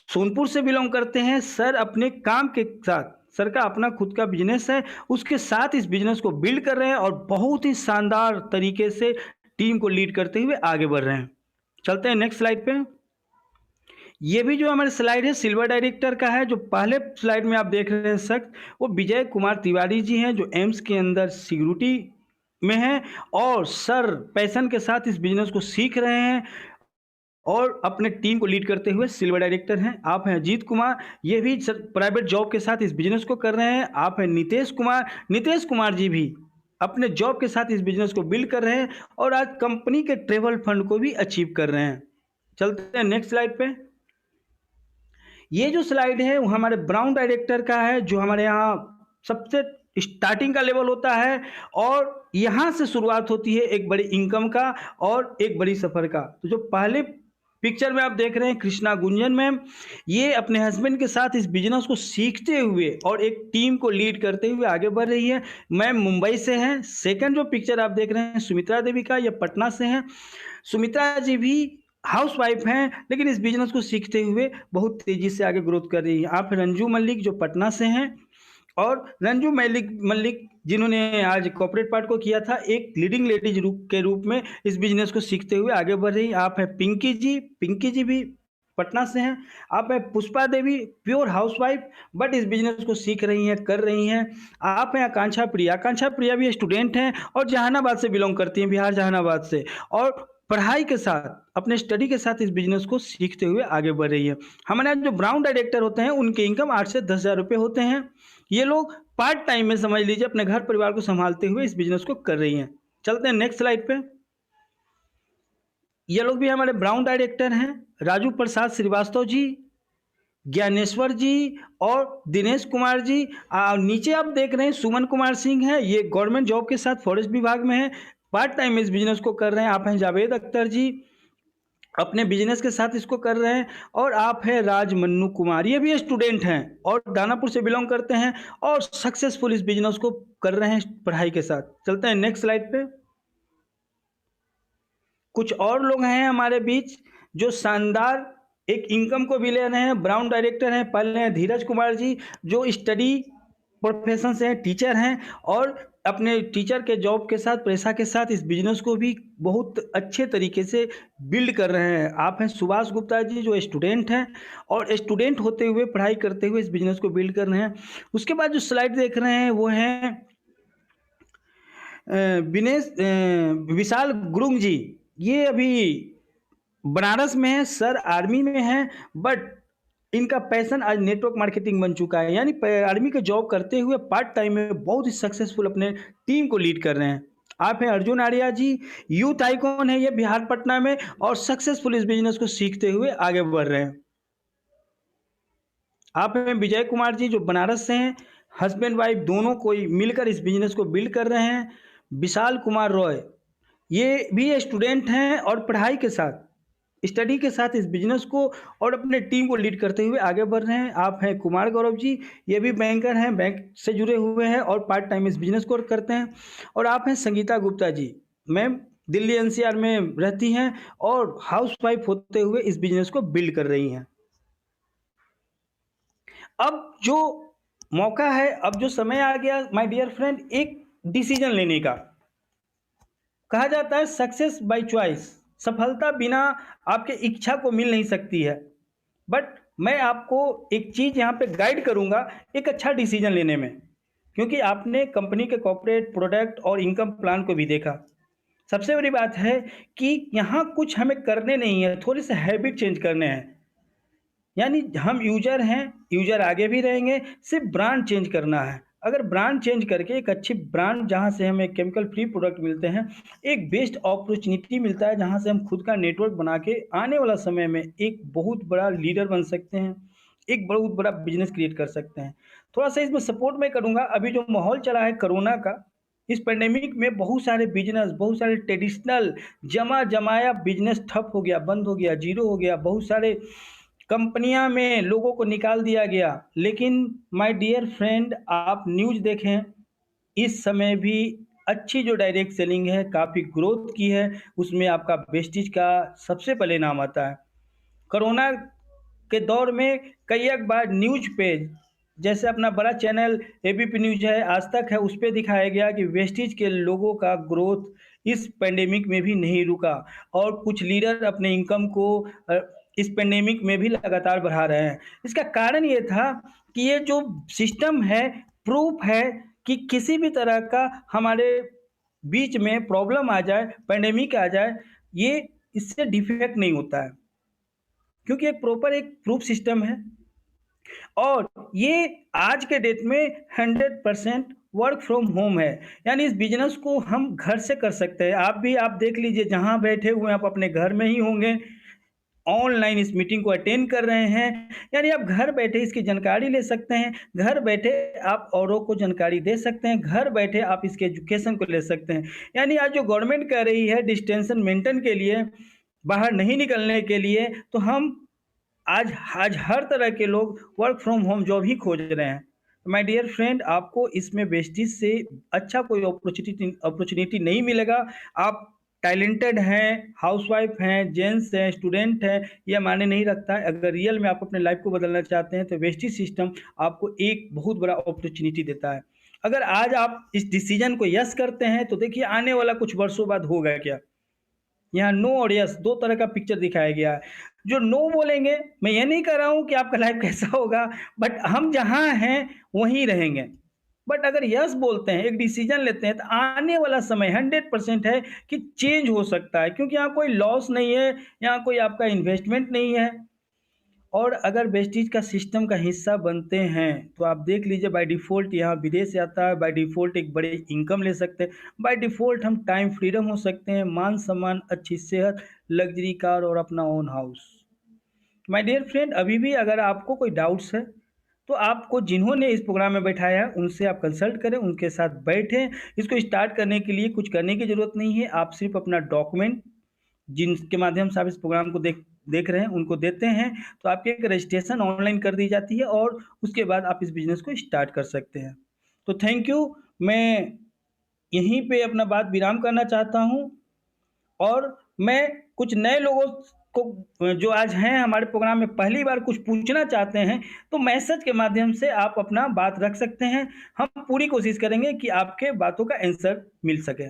सोनपुर से बिलोंग करते हैं सर। अपने काम के साथ, सर का अपना खुद का बिजनेस है, उसके साथ इस बिजनेस को बिल्ड कर रहे हैं और बहुत ही शानदार तरीके से टीम को लीड करते हुए आगे बढ़ रहे हैं। चलते हैं नेक्स्ट स्लाइड पे। ये भी जो हमारे स्लाइड है सिल्वर डायरेक्टर का है। जो पहले स्लाइड में आप देख रहे हैं शख्स, वो विजय कुमार तिवारी जी हैं, जो एम्स के अंदर सिक्योरिटी में हैं, और सर पैशन के साथ इस बिजनेस को सीख रहे हैं और अपने टीम को लीड करते हुए सिल्वर डायरेक्टर हैं। आप हैं अजीत कुमार, ये भी प्राइवेट जॉब के साथ इस बिजनेस को कर रहे हैं। आप हैं नीतीश कुमार, नीतीश कुमार जी भी अपने जॉब के साथ इस बिजनेस को बिल्ड कर रहे हैं और आज कंपनी के ट्रेवल फंड को भी अचीव कर रहे हैं। चलते हैं नेक्स्ट स्लाइड पे। ये जो स्लाइड है वो हमारे ब्राउन डायरेक्टर का है, जो हमारे यहाँ सबसे स्टार्टिंग का लेवल होता है, और यहाँ से शुरुआत होती है एक बड़ी इनकम का और एक बड़ी सफ़र का। तो जो पहले पिक्चर में आप देख रहे हैं कृष्णा गुंजन मैम, ये अपने हस्बैंड के साथ इस बिजनेस को सीखते हुए और एक टीम को लीड करते हुए आगे बढ़ रही है। मैम मुंबई से हैं। सेकंड जो पिक्चर आप देख रहे हैं सुमित्रा देवी का, ये पटना से हैं। सुमित्रा जी भी हाउस वाइफ हैं, लेकिन इस बिजनेस को सीखते हुए बहुत तेज़ी से आगे ग्रोथ कर रही है। आप रंजू मल्लिक, जो पटना से हैं, और रंजू मल्लिक जिन्होंने आज कॉर्पोरेट पार्ट को किया था, एक लीडिंग लेडीज के रूप में इस बिजनेस को सीखते हुए आगे बढ़ रही। आप हैं पिंकी जी भी पटना से हैं। आप हैं Pushpa Devi, pure housewife, but इस बिजनेस को सीख रही हैं, कर रही हैं। आप हैं आकांक्षा प्रिया भी स्टूडेंट हैं और जहानाबाद से बिलोंग करती हैं, बिहार जहानाबाद से, और पढ़ाई के साथ, अपने स्टडी के साथ इस बिजनेस को सीखते हुए आगे बढ़ रही है। हमारे यहाँ जो ब्राउन डायरेक्टर होते हैं उनके इनकम 8 से 10,000 रुपये होते हैं। ये लोग पार्ट टाइम में समझ लीजिए अपने घर परिवार को संभालते हुए इस बिजनेस को कर रही हैं। चलते हैं नेक्स्ट स्लाइड पे। ये लोग भी हमारे ब्राउन डायरेक्टर हैं, राजू प्रसाद श्रीवास्तव जी, ज्ञानेश्वर जी और दिनेश कुमार जी। नीचे आप देख रहे हैं सुमन कुमार सिंह है, ये गवर्नमेंट जॉब के साथ फॉरेस्ट विभाग में है, पार्ट टाइम इस बिजनेस को कर रहे हैं। आप हैं जावेद अख्तर जी, अपने बिजनेस के साथ इसको कर रहे हैं। और आप हैं राज मन्नू कुमार, ये भी स्टूडेंट हैं और दानापुर से बिलोंग करते हैं और सक्सेसफुल इस बिजनेस को कर रहे हैं पढ़ाई के साथ। चलते हैं नेक्स्ट स्लाइड पे। कुछ और लोग हैं हमारे बीच जो शानदार एक इनकम को भी ले रहे हैं। ब्राउन डायरेक्टर हैं, पहले हैं धीरज कुमार जी जो स्टडी प्रोफेशन से हैं, टीचर हैं और अपने टीचर के जॉब के साथ पेशा के साथ इस बिजनेस को भी बहुत अच्छे तरीके से बिल्ड कर रहे हैं। आप हैं सुभाष गुप्ता जी जो स्टूडेंट हैं और स्टूडेंट होते हुए पढ़ाई करते हुए इस बिजनेस को बिल्ड कर रहे हैं। उसके बाद जो स्लाइड देख रहे हैं वो हैं विशाल गुरुंग जी। ये अभी बनारस में है, सर आर्मी में है, बट इनका पैशन आज नेटवर्क मार्केटिंग बन चुका है, यानी आर्मी के जॉब करते हुए पार्ट टाइम में बहुत ही सक्सेसफुल अपने टीम को लीड कर रहे हैं। आप हैं अर्जुन आर्या जी, यूथ आइकॉन है ये बिहार पटना में और सक्सेसफुल इस बिजनेस को सीखते हुए आगे बढ़ रहे हैं। आप हैं विजय कुमार जी जो बनारस से हैं, हस्बैंड वाइफ दोनों कोई मिलकर इस बिजनेस को बिल्ड कर रहे हैं। विशाल कुमार रॉय ये भी स्टूडेंट हैं और पढ़ाई के साथ स्टडी के साथ इस बिजनेस को और अपने टीम को लीड करते हुए आगे बढ़ रहे हैं। आप हैं कुमार गौरव जी, ये भी बैंकर हैं, बैंक से जुड़े हुए हैं और पार्ट टाइम इस बिजनेस को करते हैं। और आप हैं संगीता गुप्ता जी, मैम दिल्ली एनसीआर में रहती हैं और हाउस वाइफ होते हुए इस बिजनेस को बिल्ड कर रही हैं। अब जो मौका है, अब जो समय आ गया माय डियर फ्रेंड, एक डिसीजन लेने का। कहा जाता है सक्सेस बाय चॉइस, सफलता बिना आपके इच्छा को मिल नहीं सकती है। बट मैं आपको एक चीज़ यहाँ पे गाइड करूँगा एक अच्छा डिसीजन लेने में, क्योंकि आपने कंपनी के कॉर्पोरेट प्रोडक्ट और इनकम प्लान को भी देखा। सबसे बड़ी बात है कि यहाँ कुछ हमें करने नहीं है, थोड़े से हैबिट चेंज करने हैं। यानी हम यूजर हैं, यूजर आगे भी रहेंगे, सिर्फ ब्रांड चेंज करना है। अगर ब्रांड चेंज करके एक अच्छी ब्रांड जहां से हमें केमिकल फ्री प्रोडक्ट मिलते हैं, एक बेस्ट अपॉर्चुनिटी मिलता है जहां से हम खुद का नेटवर्क बना के आने वाला समय में एक बहुत बड़ा लीडर बन सकते हैं, एक बहुत बड़ा बिजनेस क्रिएट कर सकते हैं। थोड़ा सा इसमें सपोर्ट मैं करूँगा। अभी जो माहौल चला है कोरोना का, इस पेंडेमिक में बहुत सारे बिजनेस, बहुत सारे ट्रेडिशनल जमाया बिजनेस ठप हो गया, बंद हो गया, जीरो हो गया। बहुत सारे कंपनियां में लोगों को निकाल दिया गया। लेकिन माय डियर फ्रेंड, आप न्यूज़ देखें, इस समय भी अच्छी जो डायरेक्ट सेलिंग है काफ़ी ग्रोथ की है, उसमें आपका वेस्टीज का सबसे पहले नाम आता है। कोरोना के दौर में कई एक बार न्यूज पे, जैसे अपना बड़ा चैनल एबीपी न्यूज है, आज तक है, उस पर दिखाया गया कि वेस्टीज के लोगों का ग्रोथ इस पेंडेमिक में भी नहीं रुका और कुछ लीडर अपने इनकम को इस पेंडेमिक में भी लगातार बढ़ा रहे हैं। इसका कारण ये था कि ये जो सिस्टम है, प्रूफ है कि किसी भी तरह का हमारे बीच में प्रॉब्लम आ जाए, पेंडेमिक आ जाए, ये इससे डिफेक्ट नहीं होता है, क्योंकि एक प्रॉपर एक प्रूफ सिस्टम है। और ये आज के डेट में 100% वर्क फ्रॉम होम है, यानी इस बिजनेस को हम घर से कर सकते हैं। आप देख लीजिए, जहां बैठे हुए हैं आप अपने घर में ही होंगे, ऑनलाइन इस मीटिंग को अटेंड कर रहे हैं, यानी आप घर बैठे इसकी जानकारी ले सकते हैं, घर बैठे आप औरों को जानकारी दे सकते हैं, घर बैठे आप इसके एजुकेशन को ले सकते हैं। यानी आज जो गवर्नमेंट कह रही है डिस्टेंस मेंटेन के लिए, बाहर नहीं निकलने के लिए, तो हम आज हर तरह के लोग वर्क फ्रॉम होम जॉब ही खोज रहे हैं। माय डियर फ्रेंड, आपको इसमें वेस्टीज से अच्छा कोई अपॉर्चुनिटी नहीं मिलेगा। आप टैलेंटेड हैं, हाउसवाइफ हैं, जेंट्स हैं, स्टूडेंट हैं, यह मायने नहीं रखता है। अगर रियल में आप अपने लाइफ को बदलना चाहते हैं तो वेस्टीज सिस्टम आपको एक बहुत बड़ा अपॉर्चुनिटी देता है। अगर आज आप इस डिसीजन को यस करते हैं तो देखिए आने वाला कुछ वर्षों बाद होगा क्या। यहाँ नो और यस दो तरह का पिक्चर दिखाया गया है। जो नो बोलेंगे, मैं ये नहीं कह रहा हूँ कि आपका लाइफ कैसा होगा, बट हम जहाँ हैं वहीं रहेंगे। बट अगर यस बोलते हैं, एक डिसीजन लेते हैं, तो आने वाला समय 100% है कि चेंज हो सकता है, क्योंकि यहाँ कोई लॉस नहीं है, यहाँ कोई आपका इन्वेस्टमेंट नहीं है। और अगर वेस्टीज का सिस्टम का हिस्सा बनते हैं तो आप देख लीजिए बाय डिफ़ॉल्ट यहाँ विदेश आता है, बाय डिफ़ॉल्ट एक बड़े इनकम ले सकते हैं, बाय डिफ़ॉल्ट हम टाइम फ्रीडम हो सकते हैं, मान सम्मान, अच्छी सेहत, लग्जरी कार और अपना own house. My dear friend, अभी भी अगर आपको कोई डाउट्स है तो आपको जिन्होंने इस प्रोग्राम में बैठाया है उनसे आप कंसल्ट करें, उनके साथ बैठें। इसको स्टार्ट करने के लिए कुछ करने की ज़रूरत नहीं है, आप सिर्फ अपना डॉक्यूमेंट जिनके माध्यम से आप इस प्रोग्राम को देख रहे हैं उनको देते हैं, तो आपकी एक रजिस्ट्रेशन ऑनलाइन कर दी जाती है और उसके बाद आप इस बिज़नेस को स्टार्ट कर सकते हैं। तो थैंक यू। मैं यहीं पे अपना बात विराम करना चाहता हूँ और मैं कुछ नए लोगों को जो आज हैं हमारे प्रोग्राम में पहली बार कुछ पूछना चाहते हैं, तो मैसेज के माध्यम से आप अपना बात रख सकते हैं। हम पूरी कोशिश करेंगे कि आपके बातों का आंसर मिल सके।